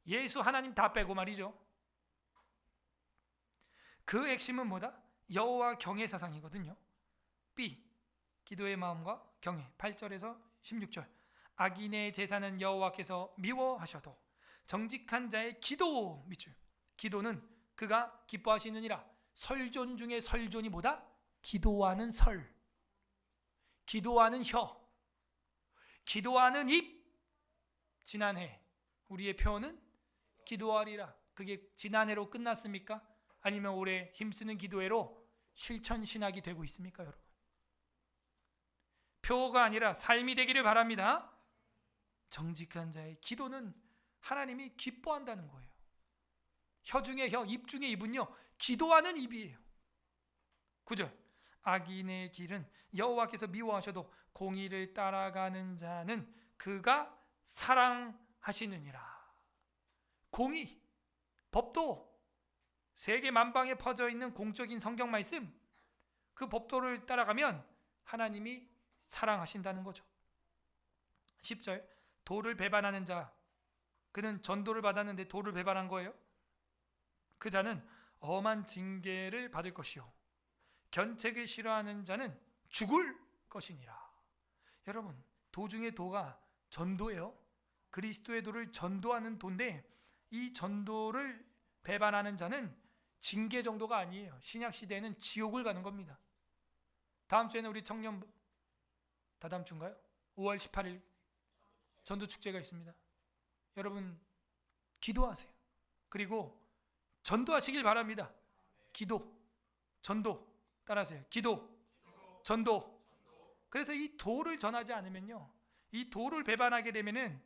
예수 하나님 다 빼고 말이죠. 그 핵심은 뭐다? 여호와 경외 사상이거든요. B. 기도의 마음과 경외. 8절에서 16절. 악인의 제사는 여호와께서 미워하셔도 정직한 자의 기도 밑줄. 기도는 그가 기뻐하시느니라. 설존 중에 설존이 뭐다? 기도하는 설, 기도하는 혀, 기도하는 입. 지난해 우리의 표현은 기도하리라. 그게 지난해로 끝났습니까? 아니면 올해 힘쓰는 기도회로 실천 신학이 되고 있습니까, 여러분? 표가 아니라 삶이 되기를 바랍니다. 정직한 자의 기도는 하나님이 기뻐한다는 거예요. 혀 중에 혀, 입 중에 입은요 기도하는 입이에요. 9절. 악인의 길은 여호와께서 미워하셔도 공의를 따라가는 자는 그가 사랑하시느니라. 공의, 법도, 세계 만방에 퍼져 있는 공적인 성경 말씀, 그 법도를 따라가면 하나님이 사랑하신다는 거죠. 10절. 도를 배반하는 자, 그는 전도를 받았는데 도를 배반한 거예요. 그 자는 엄한 징계를 받을 것이요 견책을 싫어하는 자는 죽을 것이니라. 여러분, 도 중에 도가 전도예요. 그리스도의 도를 전도하는 도인데 이 전도를 배반하는 자는 징계 정도가 아니에요. 신약 시대에는 지옥을 가는 겁니다. 다음 주에는 우리 청년부, 다다음 주인가요? 5월 18일 전도 축제가 있습니다. 여러분 기도하세요. 그리고 전도하시길 바랍니다. 기도, 전도 따라하세요. 기도, 전도. 그래서 이 도를 전하지 않으면요, 이 도를 배반하게 되면은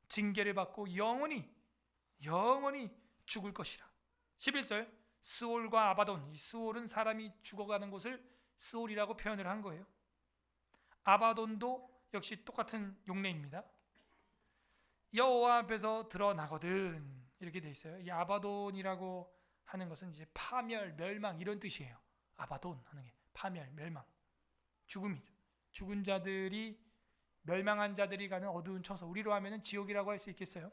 징계를 받고 영원히 죽을 것이라. 11절. 스올과 아바돈. 이 스올은 사람이 죽어가는 곳을 스올이라고 표현을 한 거예요. 아바돈도 역시 똑같은 용례입니다. 여호와 앞에서 드러나거든 이렇게 돼 있어요. 이 아바돈이라고 하는 것은 이제 파멸, 멸망 이런 뜻이에요. 아바돈 하는 게 파멸, 멸망, 죽음이죠. 죽은 자들이, 멸망한 자들이 가는 어두운 처소, 우리로 하면은 지옥이라고 할 수 있겠어요.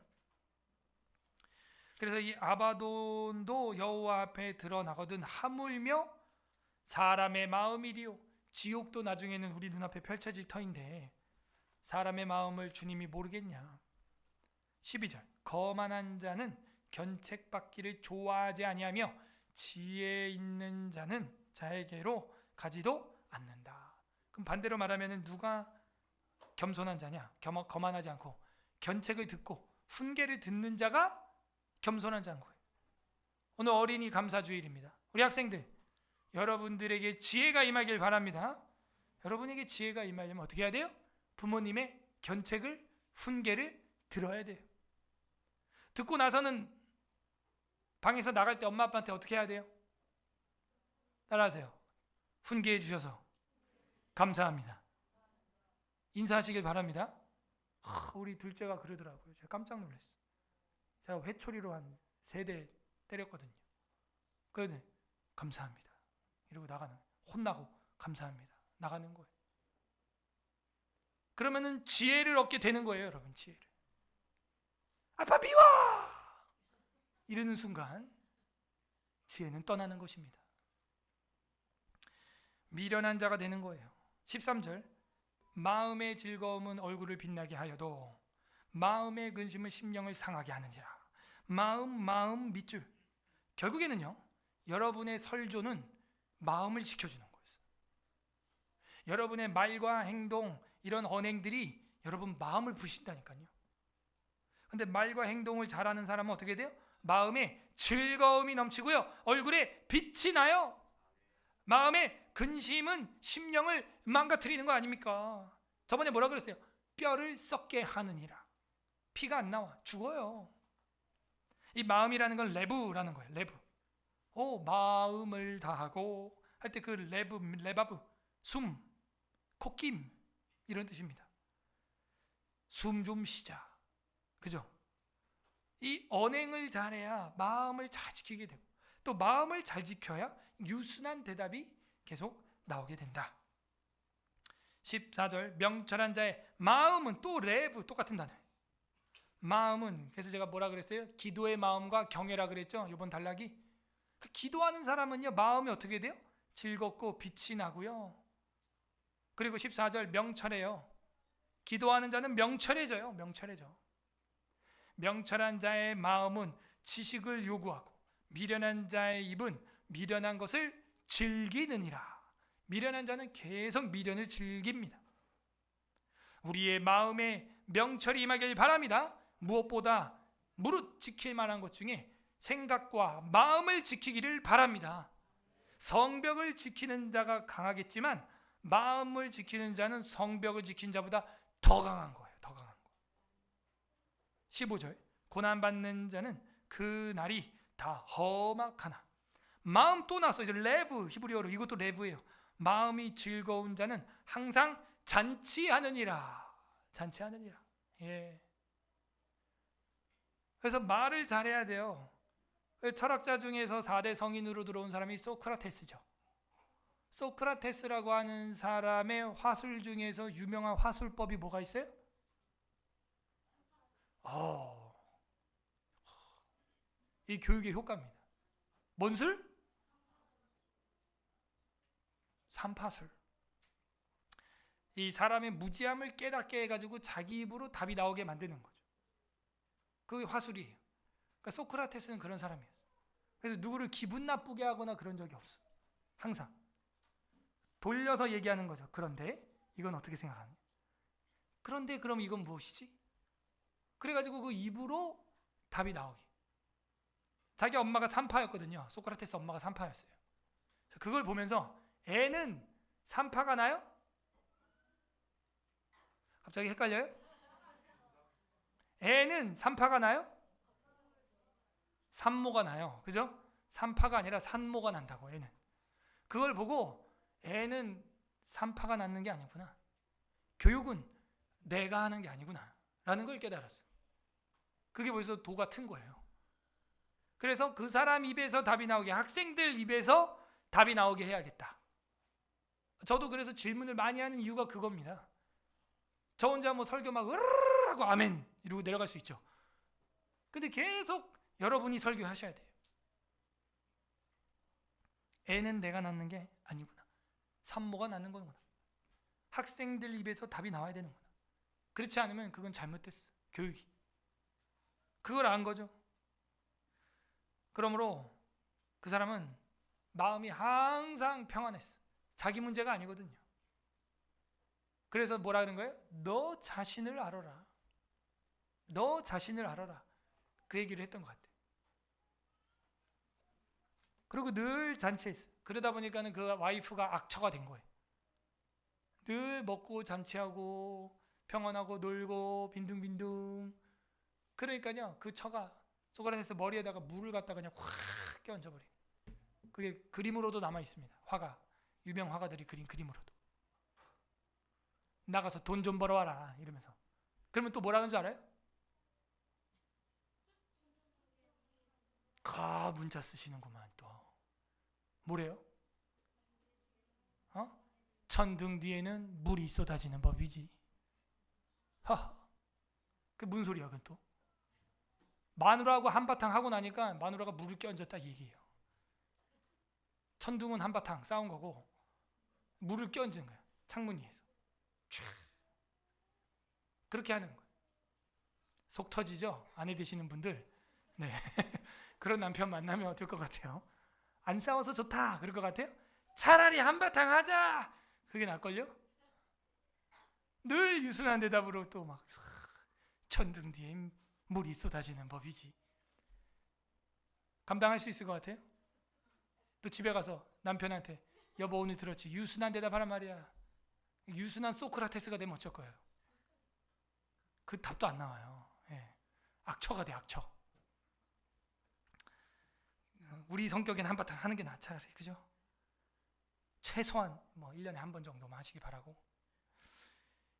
그래서 이 아바돈도 여호와 앞에 드러나거든 하물며 사람의 마음이리요. 지옥도 나중에는 우리 눈앞에 펼쳐질 터인데 사람의 마음을 주님이 모르겠냐. 12절. 거만한 자는 견책받기를 좋아하지 아니하며 지혜 있는 자는 자에게로 가지도 않는다. 그럼 반대로 말하면 누가 겸손한 자냐? 거만하지 않고 견책을 듣고 훈계를 듣는 자가 겸손한 자인 거예요. 오늘 어린이 감사주일입니다. 우리 학생들, 여러분들에게 지혜가 임하길 바랍니다. 여러분에게 지혜가 임하려면 어떻게 해야 돼요? 부모님의 견책을, 훈계를 들어야 돼요. 듣고 나서는 방에서 나갈 때 엄마 아빠한테 어떻게 해야 돼요? 따라하세요. 훈계해 주셔서 감사합니다. 인사하시길 바랍니다. 우리 둘째가 그러더라고요. 제가 깜짝 놀랐어요. 제가 회초리로 한 3대 때렸거든요. 그런데 감사합니다 이러고 나가는, 혼나고 감사합니다 나가는 거예요. 그러면은 지혜를 얻게 되는 거예요. 여러분, 지혜를. 아빠 미워! 이러는 순간 지혜는 떠나는 것입니다. 미련한 자가 되는 거예요. 13절. 마음의 즐거움은 얼굴을 빛나게 하여도 마음의 근심은 심령을 상하게 하는지라. 마음 밑줄. 결국에는요, 여러분의 설조는 마음을 지켜주는 거예요. 여러분의 말과 행동, 이런 언행들이 여러분 마음을 부신다니까요. 근데 말과 행동을 잘하는 사람은 어떻게 돼요? 마음에 즐거움이 넘치고요, 얼굴에 빛이 나요. 마음의 근심은 심령을 망가뜨리는 거 아닙니까? 저번에 뭐라 그랬어요? 뼈를 썩게 하느니라. 피가 안 나와, 죽어요. 이 마음이라는 건 레브라는 거예요. 레브. 마음을 다하고 할 때 그 레바브, 숨, 콧김, 이런 뜻입니다. 숨 좀 쉬자, 그죠? 이 언행을 잘해야 마음을 잘 지키게 되고, 또 마음을 잘 지켜야 유순한 대답이 계속 나오게 된다. 14절, 명철한 자의 마음은, 또 레브, 똑같은 단어예요. 마음은, 그래서 제가 뭐라 그랬어요? 기도의 마음과 경외라 그랬죠? 이번 단락이. 그 기도하는 사람은요, 마음이 어떻게 돼요? 즐겁고 빛이 나고요. 그리고 14절, 명철해요. 기도하는 자는 명철해져요. 명철해져. 명철한 자의 마음은 지식을 요구하고, 미련한 자의 입은 미련한 것을 즐기느니라. 미련한 자는 계속 미련을 즐깁니다. 우리의 마음에 명철이 임하길 바랍니다. 무엇보다 무릇 지킬 만한 것 중에 생각과 마음을 지키기를 바랍니다. 성벽을 지키는 자가 강하겠지만 마음을 지키는 자는 성벽을 지킨 자보다 더 강한 거예요. 더 강한 거. 15절, 고난받는 자는 그 날이 다 험악하나. 마음, 또 나서 이제 레브, 히브리어로 이것도 레브예요. 마음이 즐거운 자는 항상 잔치하느니라. 잔치하느니라. 예. 그래서 말을 잘해야 돼요. 철학자 중에서 4대 성인으로 들어온 사람이 소크라테스죠. 소크라테스라고 하는 사람의 화술 중에서 유명한 화술법이 뭐가 있어요? 이 교육의 효과입니다. 뭔 술? 삼파술. 이 사람의 무지함을 깨닫게 해가지고 자기 입으로 답이 나오게 만드는 거죠. 그게 화술이에요. 그러니까 소크라테스는 그런 사람이에요. 그래서 누구를 기분 나쁘게 하거나 그런 적이 없어. 항상 돌려서 얘기하는 거죠. 그런데 이건 어떻게 생각하니? 그런데 그럼 이건 무엇이지? 그래가지고 그 입으로 답이 나오게. 자기 엄마가 산파였거든요. 소크라테스 엄마가 산파였어요. 그걸 보면서 애는 산파가 나요? 갑자기 헷갈려요? 애는 산파가 나요? 산모가 나요. 그죠? 산파가 아니라 산모가 난다고. 애는. 그걸 보고 애는 산파가 낳는 게 아니구나. 교육은 내가 하는 게 아니구나 라는 걸 깨달았어. 그게 벌써 도 같은 거예요. 그래서 그 사람 입에서 답이 나오게, 학생들 입에서 답이 나오게 해야겠다. 저도 그래서 질문을 많이 하는 이유가 그겁니다. 저 혼자 뭐 설교 막 으르르 하고 아멘 이러고 내려갈 수 있죠. 근데 계속 여러분이 설교하셔야 돼요. 애는 내가 낳는 게 아니구나. 산모가 낳는 거구나. 학생들 입에서 답이 나와야 되는구나. 그렇지 않으면 그건 잘못됐어. 교육이. 그걸 안 거죠. 그러므로 그 사람은 마음이 항상 평안했어. 자기 문제가 아니거든요. 그래서 뭐라 그런 거예요? 너 자신을 알아라. 너 자신을 알아라. 그 얘기를 했던 것 같아요. 그리고 늘 잔치했어. 그러다 보니까는 그 와이프가 악처가 된 거예요. 늘 먹고 잔치하고 평안하고 놀고 빈둥빈둥. 그러니까요, 그 처가 소크라테스 머리에다가 물을 갖다가 그냥 확 끼얹어버린. 그게 그림으로도 남아 있습니다. 화가, 유명 화가들이 그린 그림으로도. 나가서 돈 좀 벌어와라 이러면서. 그러면 또 뭐라 하는 줄 알아요? 문자 쓰시는구만 또. 뭐래요? 천둥 뒤에는 물이 쏟아지는 법이지. 그게 무슨 소리야 그건 또. 마누라하고 한바탕 하고 나니까 마누라가 물을 끼얹었다 이 얘기예요. 천둥은 한바탕 싸운 거고 물을 끼얹은 거야. 창문 위에서. 그렇게 하는 거예요. 속 터지죠? 아내 되시는 분들 네. 그런 남편 만나면 어떨 것 같아요? 안 싸워서 좋다 그럴 것 같아요? 차라리 한바탕 하자 그게 낫걸요? 늘 유순한 대답으로 또 막 천둥 뒤에 물이 쏟아지는 법이지. 감당할 수 있을 것 같아요? 또 집에 가서 남편한테 여보 오늘 들었지? 유순한 대답하란 말이야. 유순한 소크라테스가 되면 어쩔 거예요? 그 답도 안 나와요. 예. 악처가 돼 악처. 우리 성격에는 한바탕 하는 게 낫 차라리 그죠? 최소한 뭐 1년에 한 번 정도만 하시기 바라고.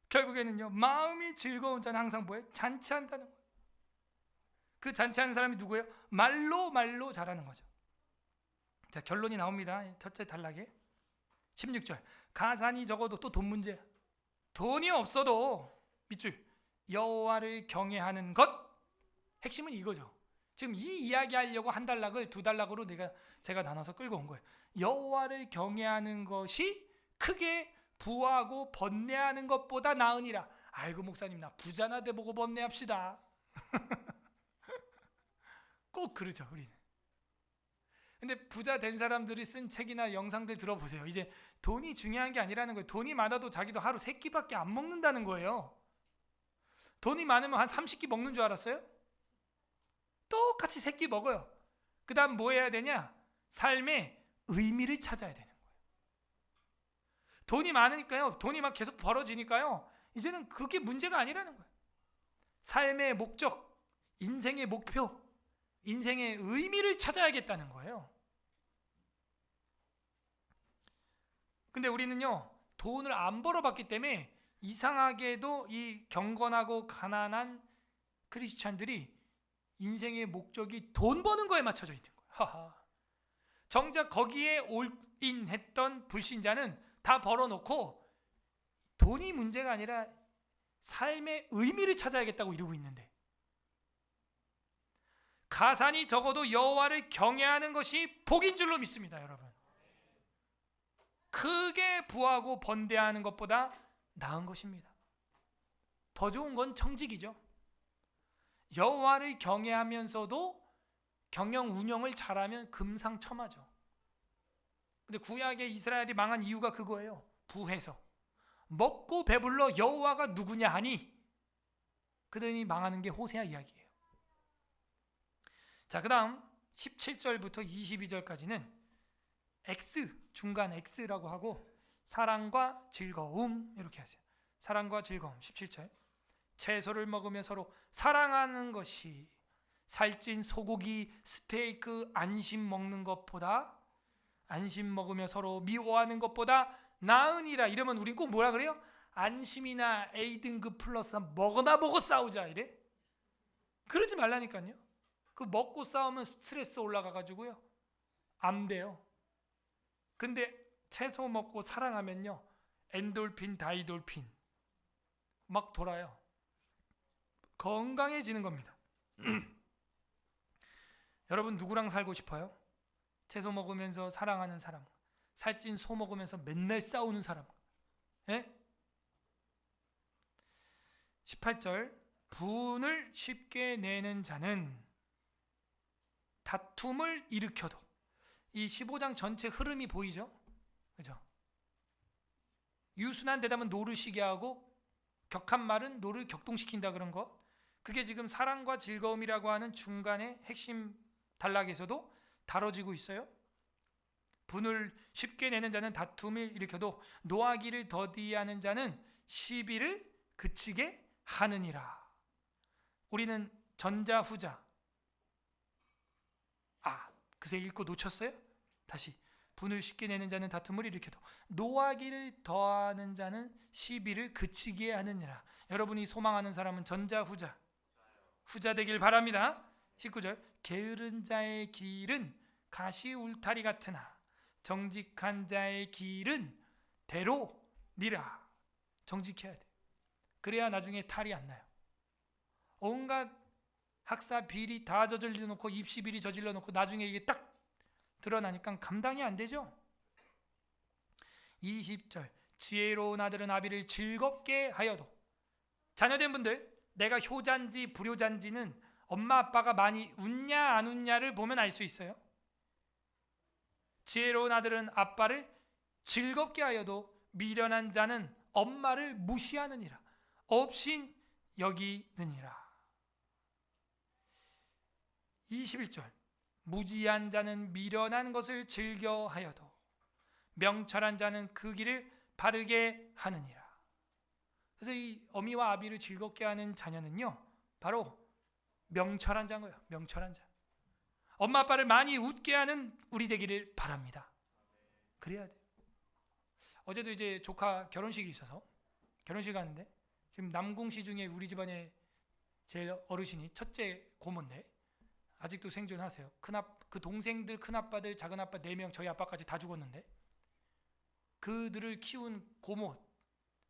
결국에는요 마음이 즐거운 자는 항상 뭐예요? 잔치한다는 거예요. 그 잔치하는 사람이 누구예요? 말로 잘하는 거죠. 자 결론이 나옵니다. 첫째 단락에 16절 가산이 적어도 또 돈 문제야. 돈이 없어도 밑줄 여호와를 경외하는 것. 핵심은 이거죠. 지금 이 이야기 하려고 한 단락을 두 단락으로 제가 나눠서 끌고 온 거예요. 여호와를 경외하는 것이 크게 부하고 번뇌하는 것보다 나으니라. 아이고 목사님 나 부자나 돼보고 번뇌합시다. 꼭 그러죠 우리는. 근데 부자 된 사람들이 쓴 책이나 영상들 들어보세요. 이제 돈이 중요한 게 아니라는 거예요. 돈이 많아도 자기도 하루 3끼밖에 안 먹는다는 거예요. 돈이 많으면 한 30끼 먹는 줄 알았어요? 똑같이 3끼 먹어요. 그 다음 뭐 해야 되냐? 삶의 의미를 찾아야 되는 거예요. 돈이 많으니까요. 돈이 막 계속 벌어지니까요. 이제는 그게 문제가 아니라는 거예요. 삶의 목적, 인생의 목표, 인생의 의미를 찾아야겠다는 거예요. 근데 우리는요. 돈을 안 벌어봤기 때문에 이상하게도 이 경건하고 가난한 크리스찬들이 인생의 목적이 돈 버는 거에 맞춰져 있는 거예요. 하하. 정작 거기에 올인했던 불신자는 다 벌어놓고 돈이 문제가 아니라 삶의 의미를 찾아야겠다고 이러고 있는데 가산이 적어도 여호와를 경외하는 것이 복인 줄로 믿습니다. 여러분 크게 부하고 번대하는 것보다 나은 것입니다. 더 좋은 건 청직이죠. 여호와를 경외하면서도 경영 운영을 잘하면 금상첨화죠. 근데 구약의 이스라엘이 망한 이유가 그거예요. 부해서 먹고 배불러 여호와가 누구냐 하니 그들이 망하는 게 호세아 이야기예요. 자, 그다음 17절부터 22절까지는 X 중간 X라고 하고 사랑과 즐거움 이렇게 하세요. 사랑과 즐거움 17절 채소를 먹으며 서로 사랑하는 것이 살찐 소고기 스테이크 안심 먹는 것보다 안심 먹으며 서로 미워하는 것보다 나으니라. 이러면 우린 꼭 뭐라 그래요? 안심이나 A등급 플러스 먹어나 보고 싸우자 이래? 그러지 말라니까요. 그 먹고 싸우면 스트레스 올라가가지고요 안 돼요. 근데 채소 먹고 사랑하면요 엔돌핀 다이돌핀 막 돌아요. 건강해지는 겁니다. 여러분 누구랑 살고 싶어요? 채소 먹으면서 사랑하는 사람, 살찐 소 먹으면서 맨날 싸우는 사람. 예? 18절 분을 쉽게 내는 자는 다툼을 일으켜도. 이 15장 전체 흐름이 보이죠? 그죠? 유순한 대답은 노를 쉬게 하고 격한 말은 노를 격동시킨다 그런 거. 그게 지금 사랑과 즐거움이라고 하는 중간의 핵심 단락에서도 다뤄지고 있어요. 분을 쉽게 내는 자는 다툼을 일으켜도 노하기를 더디하는 자는 시비를 그치게 하느니라. 우리는 전자 후자. 그새 읽고 놓쳤어요? 다시 분을 쉽게 내는 자는 다툼을 일으켜도 노하기를 더하는 자는 시비를 그치게 하느니라. 여러분이 소망하는 사람은 전자 후자 후자 되길 바랍니다. 19절 게으른 자의 길은 가시 울타리 같으나 정직한 자의 길은 대로니라. 정직해야 돼. 그래야 나중에 탈이 안 나요. 온갖 학사 비리 다 저질러 놓고 입시 비리 저질러 놓고 나중에 이게 딱 드러나니까 감당이 안 되죠. 20절 지혜로운 아들은 아비를 즐겁게 하여도. 자녀된 분들 내가 효자인지 불효자인지는 엄마 아빠가 많이 웃냐 안 웃냐를 보면 알 수 있어요. 지혜로운 아들은 아빠를 즐겁게 하여도 미련한 자는 엄마를 무시하느니라. 업신 여기느니라. 21절 무지한 자는 미련한 것을 즐겨하여도 명철한 자는 그 길을 바르게 하느니라. 그래서 이 어미와 아비를 즐겁게 하는 자녀는요, 바로 명철한 자인 거예요. 명철한 자. 엄마 아빠를 많이 웃게 하는 우리 되기를 바랍니다. 그래야 돼. 어제도 이제 조카 결혼식이 있어서 결혼식 가는데, 지금 남궁씨 중에 우리 집안에 제일 어르신이 첫째 고모인데 아직도 생존하세요. 그 동생들, 큰아빠들, 작은아빠 4명, 저희 아빠까지 다 죽었는데 그들을 키운 고모,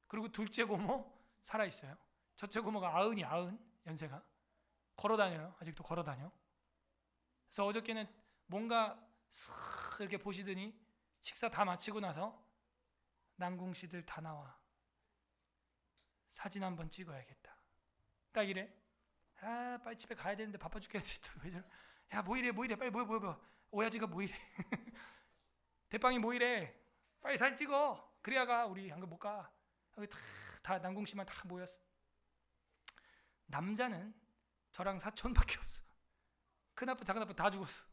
그리고 둘째 고모 살아있어요. 첫째 고모가 90 연세가 걸어다녀요. 아직도 걸어다녀. 그래서 어저께는 뭔가 슥 이렇게 보시더니 식사 다 마치고 나서 남궁씨들 다 나와, 사진 한번 찍어야겠다. 딱 이래. 아, 빨리 집에 가야 되는데 바빠 죽겠는데 또 왜 저래? 야, 뭐 이래 빨리 뭐 오야지가 뭐 이래? 대빵이 뭐 이래? 빨리 사진 찍어. 그래야 가. 우리 안 못 가. 다 남궁씨만 다 모였어. 남자는 저랑 사촌밖에 없어. 큰아빠 작은아빠 다 죽었어.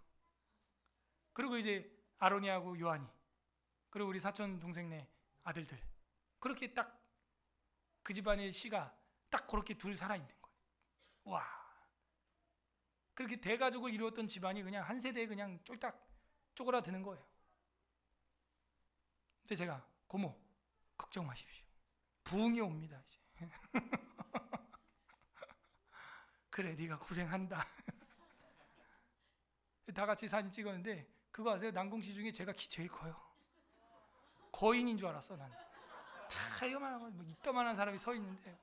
그리고 이제 아론이하고 요한이, 그리고 우리 사촌 동생네 아들들, 그렇게 딱 그 집안의 씨가 딱 그렇게 둘 살아있는 거예요. 와, 그렇게 대가족을 이루었던 집안이 그냥 한 세대에 그냥 쫄딱 쪼그라드는 거예요. 근데 제가 고모 걱정 마십시오. 부흥이 옵니다 이제. 그래, 네가 고생한다. 다 같이 사진 찍었는데 그거 아세요? 남궁씨 중에 제가 키 제일 커요. 거인인 줄 알았어. 난 다 이거만한 뭐 이따만한 사람이 서 있는데,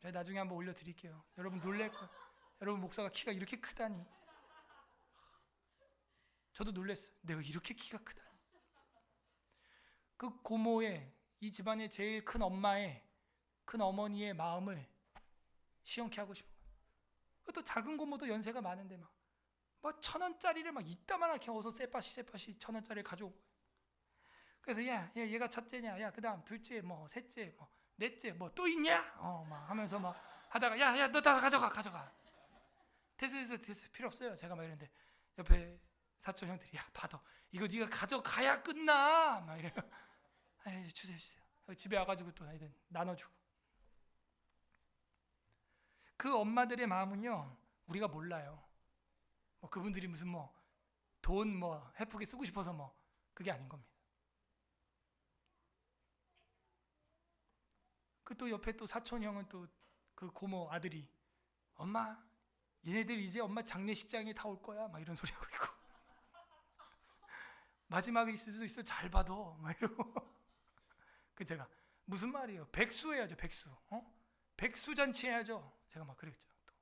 제가 나중에 한번 올려드릴게요. 여러분 놀랄 거예요. 여러분 목사가 키가 이렇게 크다니. 저도 놀랐어요. 내가 이렇게 키가 크다니. 그 고모의, 이 집안의 제일 큰 엄마의, 큰 어머니의 마음을 시원케 하고 싶은 거예요. 그것도 작은 고모도 연세가 많은데 막 1,000원짜리를 막 이따만하게 어서 쎄빠시 1,000원짜리를 가져온 거예요. 그래서 야, 얘가 첫째냐, 야, 그다음 둘째, 뭐 셋째, 뭐 넷째, 뭐 또 있냐? 막 하면서 막 하다가 야, 너 다 가져가. 됐어, 필요 없어요. 제가 막 이러는데 옆에 사촌 형들이, 야, 받아. 이거 네가 가져가야 끝나. 막 이래요. 주세요. 집에 와가지고 또 아이들 나눠주고. 그 엄마들의 마음은요, 우리가 몰라요. 뭐 그분들이 무슨 뭐 돈 뭐 헤프게 쓰고 싶어서 뭐 그게 아닌 겁니다. 그 또 옆에 또 사촌 형은 또 그 고모 아들이, 엄마 얘네들 이제 엄마 장례식장에 다 올 거야 막 이런 소리 하고 있고, 마지막에 있을 수도 있어, 잘 봐둬 막 이러고. 그 제가 무슨 말이에요? 백수 해야죠, 백수. 백수 잔치 해야죠. 제가 막 그랬죠. 또.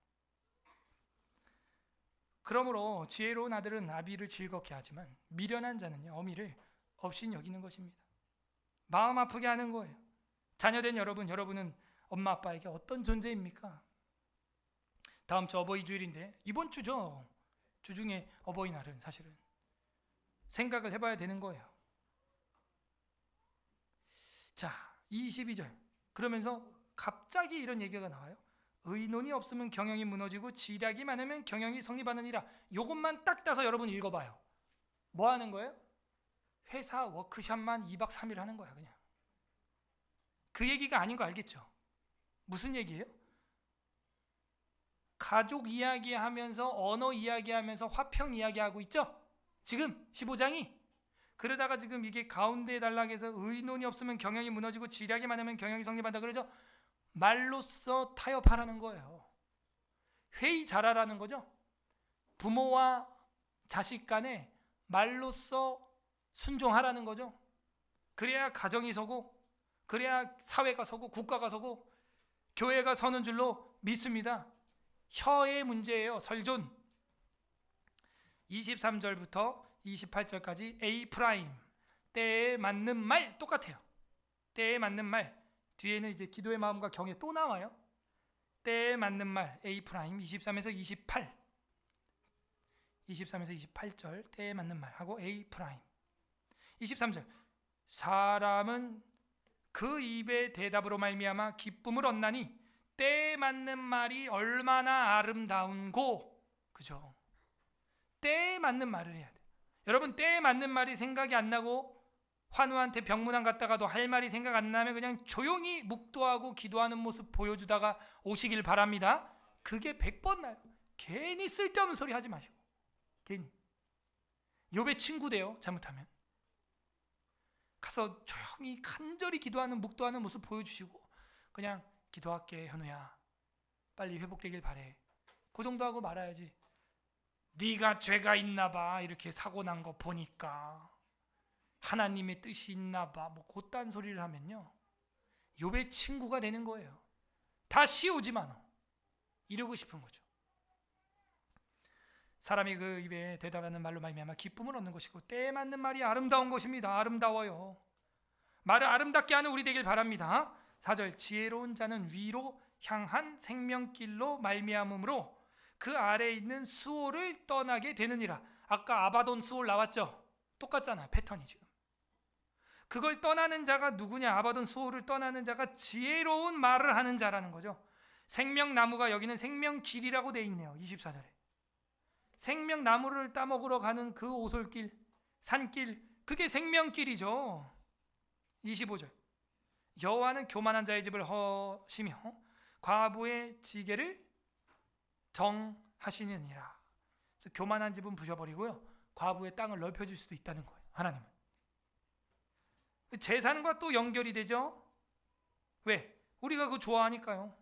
그러므로 지혜로운 아들은 아비를 즐겁게 하지만 미련한 자는요, 어미를 없인 여기는 것입니다. 마음 아프게 하는 거예요. 자녀된 여러분은 엄마 아빠에게 어떤 존재입니까? 다음 주 어버이 주일인데, 이번 주죠. 주중에 어버이날은 사실은 생각을 해봐야 되는 거예요. 자, 22절. 그러면서 갑자기 이런 얘기가 나와요. 의논이 없으면 경영이 무너지고 지략이 많으면 경영이 성립하느니라. 이것만 딱 따서 여러분 읽어봐요. 뭐 하는 거예요? 회사 워크숍만 2박 3일 하는 거야 그냥. 그 얘기가 아닌 거 알겠죠? 무슨 얘기예요? 가족 이야기하면서 언어 이야기하면서 화평 이야기하고 있죠? 지금 15장이. 그러다가 지금 이게 가운데 단락에서 의논이 없으면 경영이 무너지고 지략이 많으면 경영이 성립한다 그러죠? 말로써 타협하라는 거예요. 회의 잘하라는 거죠. 부모와 자식 간에 말로써 순종하라는 거죠. 그래야 가정이 서고, 그래야 사회가 서고, 국가가 서고, 교회가 서는 줄로 믿습니다. 혀의 문제예요. 설존. 23절부터 28절까지 A 프라임, 때에 맞는 말 똑같아요. 때에 맞는 말. 뒤에는 이제 기도의 마음과 경에 또 나와요. 때에 맞는 말 A 프라임 23에서 28 23에서 28절 때에 맞는 말 하고 A 프라임 23절 사람은 그 입의 대답으로 말미암아 기쁨을 얻나니 때에 맞는 말이 얼마나 아름다운고. 그죠? 때에 맞는 말을 해야 돼. 여러분 때에 맞는 말이 생각이 안 나고 환우한테 병문안 갔다가도 할 말이 생각 안 나면 그냥 조용히 묵도하고 기도하는 모습 보여주다가 오시길 바랍니다. 그게 100번 나요. 괜히 쓸데없는 소리 하지 마시고. 괜히. 욥의 친구 돼요. 잘못하면. 가서 조용히 간절히 기도하는 묵도하는 모습 보여주시고 그냥 기도할게 현우야. 빨리 회복되길 바래. 그 정도 하고 말아야지. 네가 죄가 있나 봐. 이렇게 사고 난 거 보니까. 하나님의 뜻이 있나 봐. 뭐 곧단 소리를 하면요. 욥의 친구가 되는 거예요. 다 씌우지만 이러고 싶은 거죠. 사람이 그 입에 대답하는 말로 말미암아 기쁨을 얻는 것이고 때에 맞는 말이 아름다운 것입니다. 아름다워요. 말을 아름답게 하는 우리 되길 바랍니다. 4절 지혜로운 자는 위로 향한 생명길로 말미암음으로 그 아래에 있는 수올을 떠나게 되느니라. 아까 아바돈 수올 나왔죠? 똑같잖아요. 패턴이 지금. 그걸 떠나는 자가 누구냐? 아바돈 수올을 떠나는 자가 지혜로운 말을 하는 자라는 거죠. 생명나무가 여기는 생명길이라고 돼 있네요. 24절에. 생명나무를 따먹으러 가는 그 오솔길, 산길, 그게 생명길이죠. 25절 여호와는 교만한 자의 집을 허시며 과부의 지게를 정하시느니라. 그래서 교만한 집은 부셔버리고요. 과부의 땅을 넓혀줄 수도 있다는 거예요. 하나님은. 제사는과 또 연결이 되죠. 왜? 우리가 그거 좋아하니까요.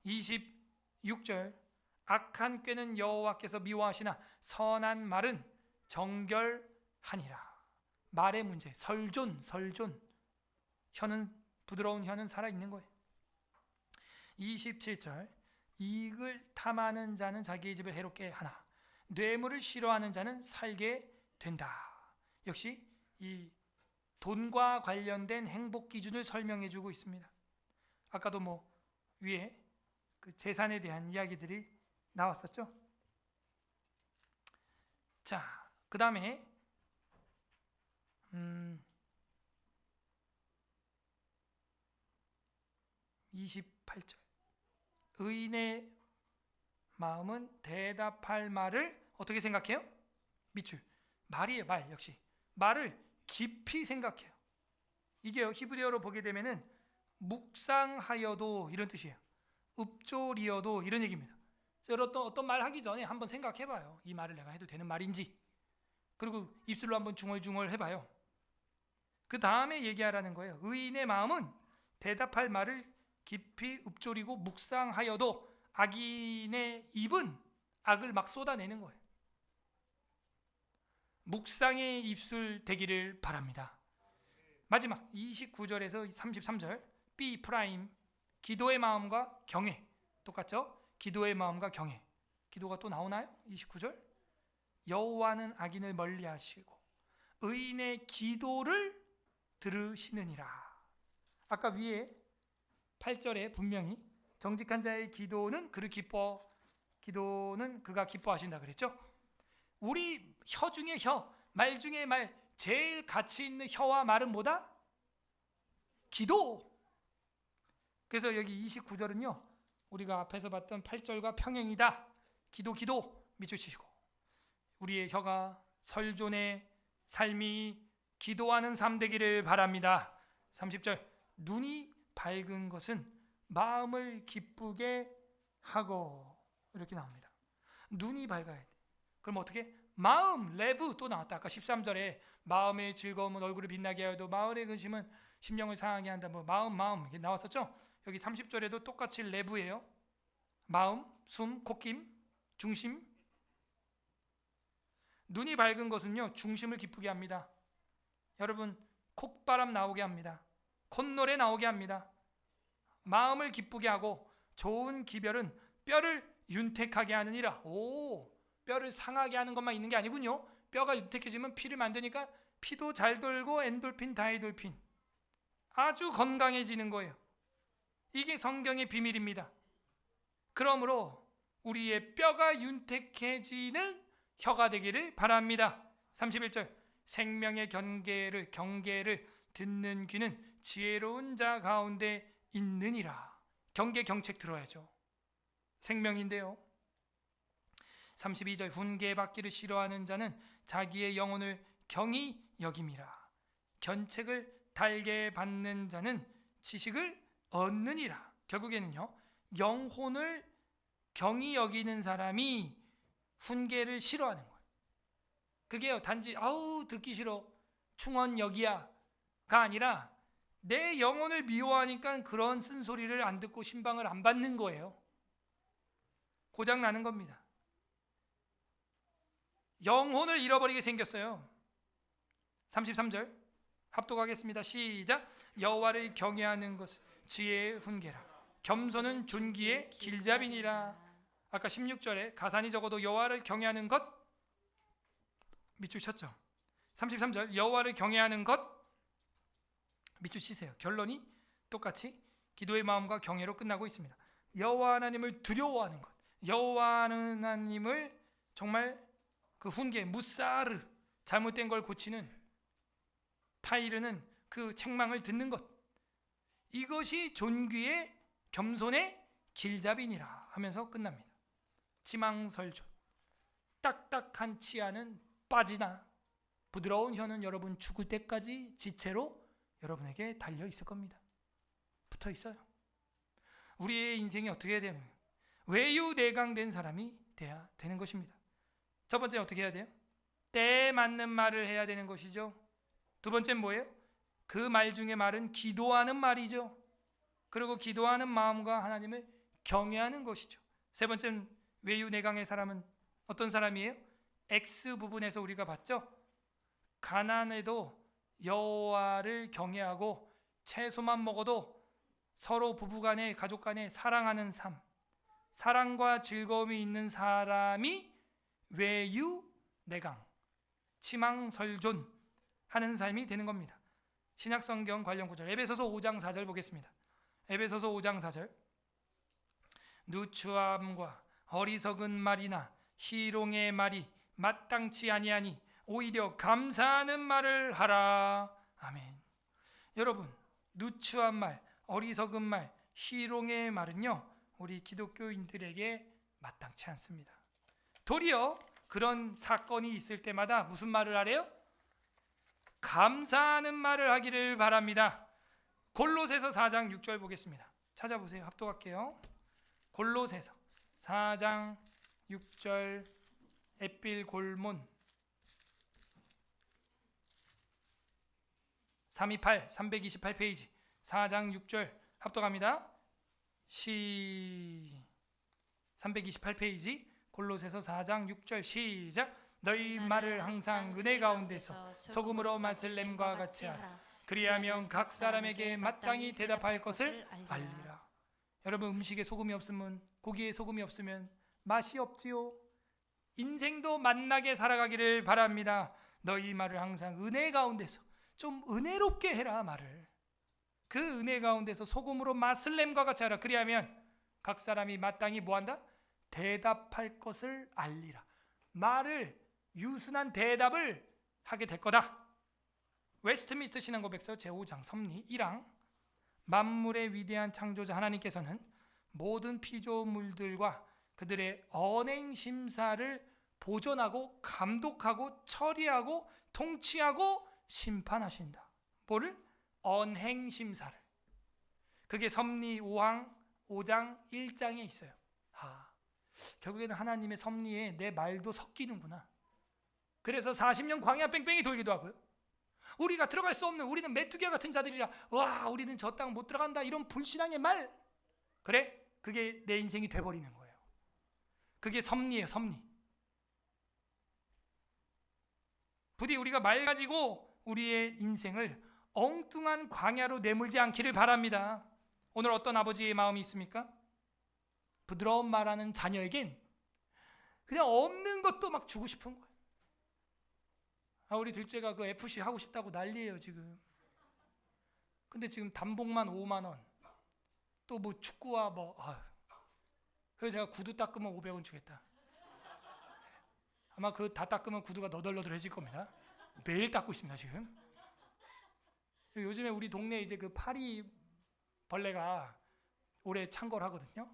26절 악한 꾀는 여호와께서 미워하시나 선한 말은 정결하니라. 말의 문제, 설존. 혀는 부드러운 혀는 살아있는 거예요. 27절 이익을 탐하는 자는 자기의 집을 해롭게 하나 뇌물을 싫어하는 자는 살게 된다. 역시 이 돈과 관련된 행복 기준을 설명해 주고 있습니다. 아까도 뭐 위에 그 재산에 대한 이야기들이 나왔었죠. 자, 그 다음에 28절 의인의 마음은 대답할 말을 어떻게 생각해요? 밑줄 말이에요. 말 역시 말을 깊이 생각해요. 이게 히브리어로 보게 되면은 묵상하여도 이런 뜻이에요. 읊조리어도 이런 얘기입니다. 어떤 말 하기 전에 한번 생각해봐요. 이 말을 내가 해도 되는 말인지. 그리고 입술로 한번 중얼중얼 해봐요. 그 다음에 얘기하라는 거예요. 의인의 마음은 대답할 말을 깊이 읊조리고 묵상하여도 악인의 입은 악을 막 쏟아내는 거예요. 묵상의 입술 되기를 바랍니다. 마지막 29절에서 33절 B 프라임 기도의 마음과 경외 똑같죠? 기도의 마음과 경외. 기도가 또 나오나요? 29절 여호와는 악인을 멀리하시고 의인의 기도를 들으시느니라. 아까 위에 8절에 분명히 정직한 자의 기도는 그가 기뻐하신다 그랬죠? 우리 혀 중에 말 중에 말 제일 가치 있는 혀와 말은 뭐다? 기도. 그래서 여기 29절은요. 우리가 앞에서 봤던 8절과 평행이다. 기도 밑줄 치시고 우리의 혀가 설존의 삶이 기도하는 삶 되기를 바랍니다. 30절 눈이 밝은 것은 마음을 기쁘게 하고 이렇게 나옵니다. 눈이 밝아야 돼. 그럼 어떻게? 마음, 레브 또 나왔다. 아까 13절에 마음의 즐거움은 얼굴을 빛나게 하여도 마음의 근심은 심령을 상하게 한다. 뭐 마음 이게 나왔었죠? 여기 30절에도 똑같이 레브예요. 마음, 숨, 콧김, 중심. 눈이 밝은 것은요 중심을 기쁘게 합니다. 여러분 콧바람 나오게 합니다. 콧노래 나오게 합니다. 마음을 기쁘게 하고 좋은 기별은 뼈를 윤택하게 하느니라. 뼈를 상하게 하는 것만 있는 게 아니군요. 뼈가 윤택해지면 피를 만드니까 피도 잘 돌고 엔돌핀, 다이돌핀 아주 건강해지는 거예요. 이게 성경의 비밀입니다. 그러므로 우리의 뼈가 윤택해지는 혀가 되기를 바랍니다. 31절 생명의 경계를 듣는 귀는 지혜로운 자 가운데 있느니라. 경계 경책 들어야죠. 생명인데요. 32절 훈계받기를 싫어하는 자는 자기의 영혼을 경히 여김이라. 견책을 달게 받는 자는 지식을 얻느니라. 결국에는요, 영혼을 경히 여기는 사람이 훈계를 싫어하는 거예요. 그게요, 단지 아우 듣기 싫어 충언역이야가 아니라 내 영혼을 미워하니까 그런 쓴소리를 안 듣고 신방을 안 받는 거예요. 고장 나는 겁니다. 영혼을 잃어버리게 생겼어요. 33절 합독하겠습니다. 시작. 여호와를 경외하는 것은 지혜의 훈계라. 겸손은 존귀의 길잡이니라. 아까 16절에 가산이 적어도 여호와를 경외하는 것 밑줄 쳤죠. 33절 여호와를 경외하는 것 밑줄 치세요. 결론이 똑같이 기도의 마음과 경외로 끝나고 있습니다. 여호와 하나님을 두려워하는 것, 여호와 하나님을 정말 그 훈계, 무사르, 잘못된 걸 고치는, 타이르는 그 책망을 듣는 것, 이것이 존귀의 겸손의 길잡이니라 하면서 끝납니다. 치망설존. 딱딱한 치아는 빠지나 부드러운 혀는 여러분 죽을 때까지 지체로 여러분에게 달려 있을 겁니다. 붙어 있어요. 우리의 인생이 어떻게 해야 되냐면 외유내강된 사람이 돼야 되는 것입니다. 첫 번째 어떻게 해야 돼요? 때에 맞는 말을 해야 되는 것이죠. 두 번째는 뭐예요? 그 말 중에 말은 기도하는 말이죠. 그리고 기도하는 마음과 하나님을 경외하는 것이죠. 세 번째는 외유내강의 사람은 어떤 사람이에요? X 부분에서 우리가 봤죠. 가난해도 여호와를 경외하고 채소만 먹어도 서로 부부간에 가족간에 사랑하는 삶, 사랑과 즐거움이 있는 사람이 외유내강, 치망설존 하는 삶이 되는 겁니다. 신약성경 관련 구절 에베소서 5장 4절 보겠습니다. 에베소서 5장 4절 누추함과 어리석은 말이나 희롱의 말이 마땅치 아니하니 오히려 감사하는 말을 하라. 아멘. 여러분, 누추한 말, 어리석은 말, 희롱의 말은요, 우리 기독교인들에게 마땅치 않습니다. 도리어 그런 사건이 있을 때마다 무슨 말을 하래요? 감사하는 말을 하기를 바랍니다. 골로새서 4장 6절 보겠습니다. 찾아보세요. 합독할게요. 골로새서 4장 6절 에필골몬 328페이지 4장 6절 합독합니다. 328페이지 골로새서 4장 6절 시작. 너희 말을 항상 은혜 가운데서 소금으로 맛을 냄과 같이 하라. 그리하면 각 사람에게 마땅히 대답할 것을 알리라. 여러분, 음식에 소금이 없으면, 고기에 소금이 없으면 맛이 없지요. 인생도 맛나게 살아가기를 바랍니다. 너희 말을 항상 은혜 가운데서, 좀 은혜롭게 해라 말을. 그 은혜 가운데서 소금으로 맛을 냄과 같이 하라. 그리하면 각 사람이 마땅히 뭐한다? 대답할 것을 알리라. 말을, 유순한 대답을 하게 될 거다. 웨스트민스터 신앙고백서 제5장 섭리 1항 만물의 위대한 창조자 하나님께서는 모든 피조물들과 그들의 언행 심사를 보존하고 감독하고 처리하고 통치하고 심판하신다. 뭐를? 언행 심사를. 그게 섭리 5장 1장에 있어요. 결국에는 하나님의 섭리에 내 말도 섞이는구나. 그래서 40년 광야 뺑뺑이 돌기도 하고요. 우리가 들어갈 수 없는, 우리는 메뚜기와 같은 자들이라, 와 우리는 저 땅 못 들어간다, 이런 불신앙의 말, 그래? 그게 내 인생이 돼버리는 거예요. 그게 섭리예요. 섭리. 부디 우리가 말 가지고 우리의 인생을 엉뚱한 광야로 내몰지 않기를 바랍니다. 오늘 어떤 아버지의 마음이 있습니까? 부드러운 말하는 자녀에겐 그냥 없는 것도 막 주고 싶은 거예요. 우리 둘째가 그 FC 하고 싶다고 난리예요 지금. 근데 지금 단복만 5만 원, 또 뭐 축구와 뭐 그래서 제가 구두 닦으면 500원 주겠다. 아마 그 다 닦으면 구두가 너덜너덜해질 겁니다. 매일 닦고 있습니다 지금. 요즘에 우리 동네 이제 그 파리 벌레가 올해 창궐 하거든요.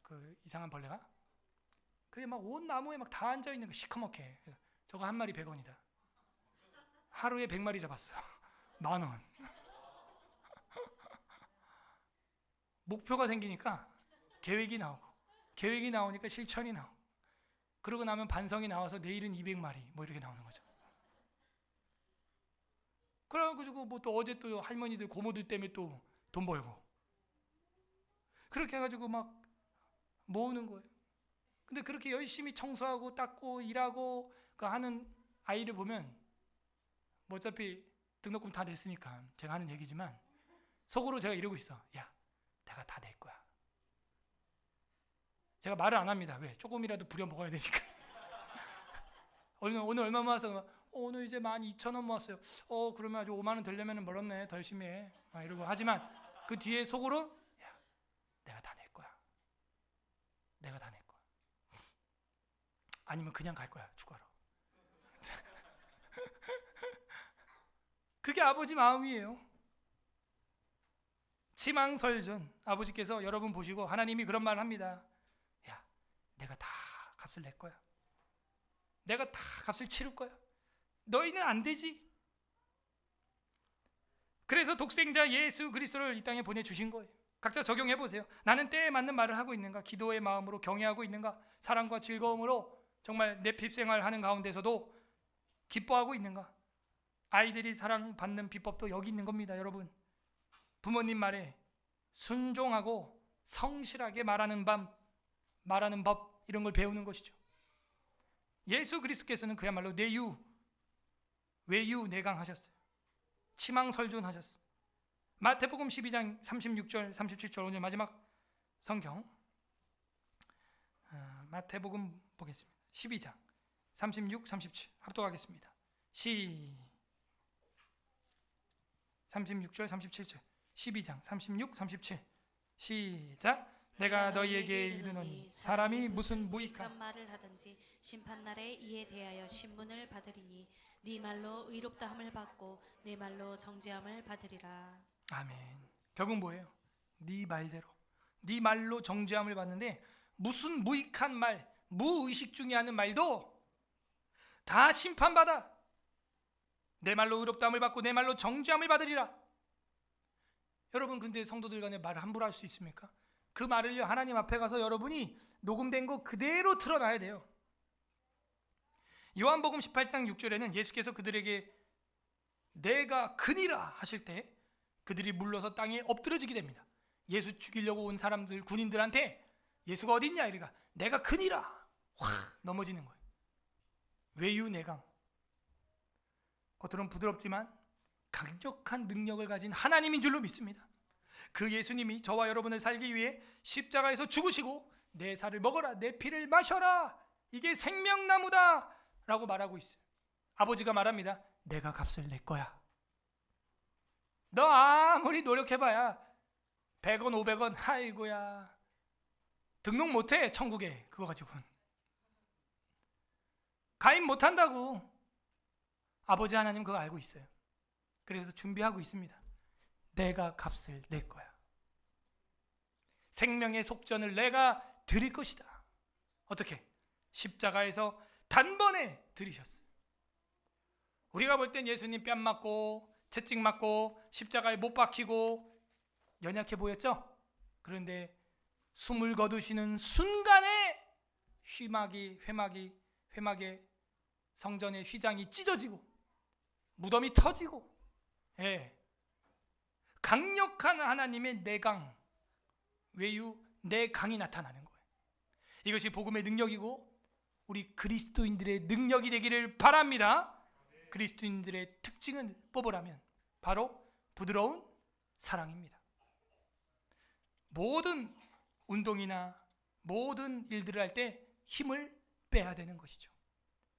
그 이상한 벌레가. 그게 막 온 나무에 막 다 앉아 있는 거 시커멓게. 저거 한 마리 100원이다. 하루에 100마리 잡았어. 10,000원. 목표가 생기니까 계획이 나오고, 계획이 나오니까 실천이 나오고, 그러고 나면 반성이 나와서 내일은 200마리 뭐 이렇게 나오는 거죠. 그래가지고 뭐 또 어제 또 할머니들 고모들 때문에 또 돈 벌고, 그렇게 해가지고 막 모으는 거예요. 근데 그렇게 열심히 청소하고 닦고 일하고 그 하는 아이를 보면 뭐 어차피 등록금 다 냈으니까 제가 하는 얘기지만 속으로 제가 이러고 있어. 야, 내가 다 낼 거야. 제가 말을 안 합니다. 왜? 조금이라도 부려 먹어야 되니까. 오늘 얼마 모았어? 오늘 이제 12,000원 모았어요. 그러면 아주 5만 원 되려면 멀었네. 더 열심히 해. 이러고 하지만 그 뒤에 속으로 야, 내가 다 낼 거야. 내가 다 낼 거야. 아니면 그냥 갈 거야. 축구하러. 그게 아버지 마음이에요. 치망설전. 아버지께서 여러분 보시고 하나님이 그런 말을 합니다. 야, 내가 다 값을 낼 거야. 내가 다 값을 치를 거야. 너희는 안 되지. 그래서 독생자 예수 그리스도를 이 땅에 보내주신 거예요. 각자 적용해 보세요. 나는 때에 맞는 말을 하고 있는가? 기도의 마음으로 경외하고 있는가? 사랑과 즐거움으로 정말 내 핍생활하는 가운데서도 기뻐하고 있는가? 아이들이 사랑받는 비법도 여기 있는 겁니다. 여러분, 부모님 말에 순종하고 성실하게 말하는 법, 이런 걸 배우는 것이죠. 예수 그리스도께서는 그야말로 내유, 외유, 내강 하셨어요. 치망설존 하셨어요. 마태복음 12장 36절 37절 오늘 마지막 성경, 마태복음 보겠습니다. 12장 36, 37 합독하겠습니다. 36절 37절 12장 36, 37 시작. 내가 너희에게 이르노니 사람이 무슨 무익한 말을 하든지 심판날에 이에 대하여 신문을 받으리니 네 말로 의롭다함을 받고 네 말로 정죄함을 받으리라. 아멘. 결국 뭐예요? 네 말대로, 네 말로 정죄함을 받는데 무슨 무익한 말, 무의식 중에 하는 말도 다 심판받아. 내 말로 의롭다함을 받고 내 말로 정죄함을 받으리라. 여러분, 근데 성도들 간에 말을 함부로 할 수 있습니까? 그 말을요, 하나님 앞에 가서 여러분이 녹음된 거 그대로 틀어놔야 돼요. 요한복음 18장 6절에는 예수께서 그들에게 내가 그니라 하실 때 그들이 물러서 땅에 엎드러지게 됩니다. 예수 죽이려고 온 사람들, 군인들한테 예수가 어디 있냐 이러니까 내가 그니라 확 넘어지는 거예요. 외유내강. 겉으로는 부드럽지만 강력한 능력을 가진 하나님인 줄로 믿습니다. 그 예수님이 저와 여러분을 살기 위해 십자가에서 죽으시고 내 살을 먹어라, 내 피를 마셔라, 이게 생명나무다 라고 말하고 있어요. 아버지가 말합니다. 내가 값을 낼 거야. 너 아무리 노력해봐야 100원 500원 아이고야 등록 못해. 천국에 그거 가지고는 가입 못한다고. 아버지 하나님 그거 알고 있어요. 그래서 준비하고 있습니다. 내가 값을 낼 거야. 생명의 속전을 내가 드릴 것이다. 어떻게? 십자가에서 단번에 들이셨어요. 우리가 볼 땐 예수님 뺨 맞고 채찍 맞고 십자가에 못 박히고 연약해 보였죠? 그런데 숨을 거두시는 순간에 회막의 성전의 휘장이 찢어지고 무덤이 터지고, 강력한 하나님의 내강, 외유, 내강이 나타나는 거예요. 이것이 복음의 능력이고 우리 그리스도인들의 능력이 되기를 바랍니다. 그리스도인들의 특징을 뽑으라면 바로 부드러운 사랑입니다. 모든 운동이나 모든 일들을 할 때 힘을 빼야 되는 것이죠.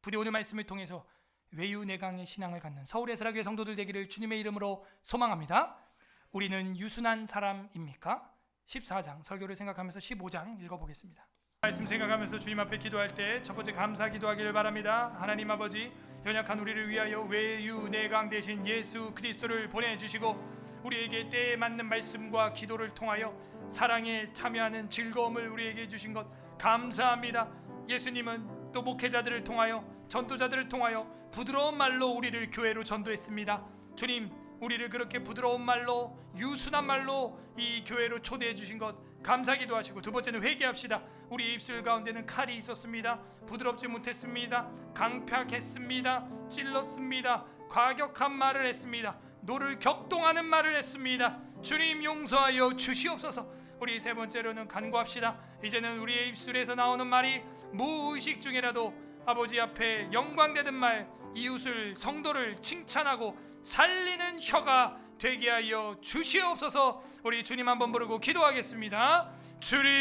부디 오늘 말씀을 통해서 외유내강의 신앙을 갖는 서울의 사랑교회 성도들 되기를 주님의 이름으로 소망합니다. 우리는 유순한 사람입니까? 14장 설교를 생각하면서 15장 읽어보겠습니다. 말씀 생각하면서 주님 앞에 기도할 때 첫 번째 감사 기도하기를 바랍니다. 하나님 아버지, 연약한 우리를 위하여 외유 내강 대신 예수 그리스도를 보내주시고 우리에게 때에 맞는 말씀과 기도를 통하여 사랑에 참여하는 즐거움을 우리에게 주신 것 감사합니다. 예수님은 또 목회자들을 통하여 전도자들을 통하여 부드러운 말로 우리를 교회로 전도했습니다. 주님, 우리를 그렇게 부드러운 말로 유순한 말로 이 교회로 초대해 주신 것 감사기도 하시고, 두 번째는 회개합시다. 우리 입술 가운데는 칼이 있었습니다. 부드럽지 못했습니다. 강팍했습니다. 찔렀습니다. 과격한 말을 했습니다. 노를 격동하는 말을 했습니다. 주님 용서하여 주시옵소서. 우리 세 번째로는 간구합시다. 이제는 우리의 입술에서 나오는 말이 무의식 중이라도 아버지 앞에 영광되는 말, 이웃을 성도를 칭찬하고 살리는 혀가 되게 하여 주시옵소서. 우리 주님 한번 부르고 기도하겠습니다. 주님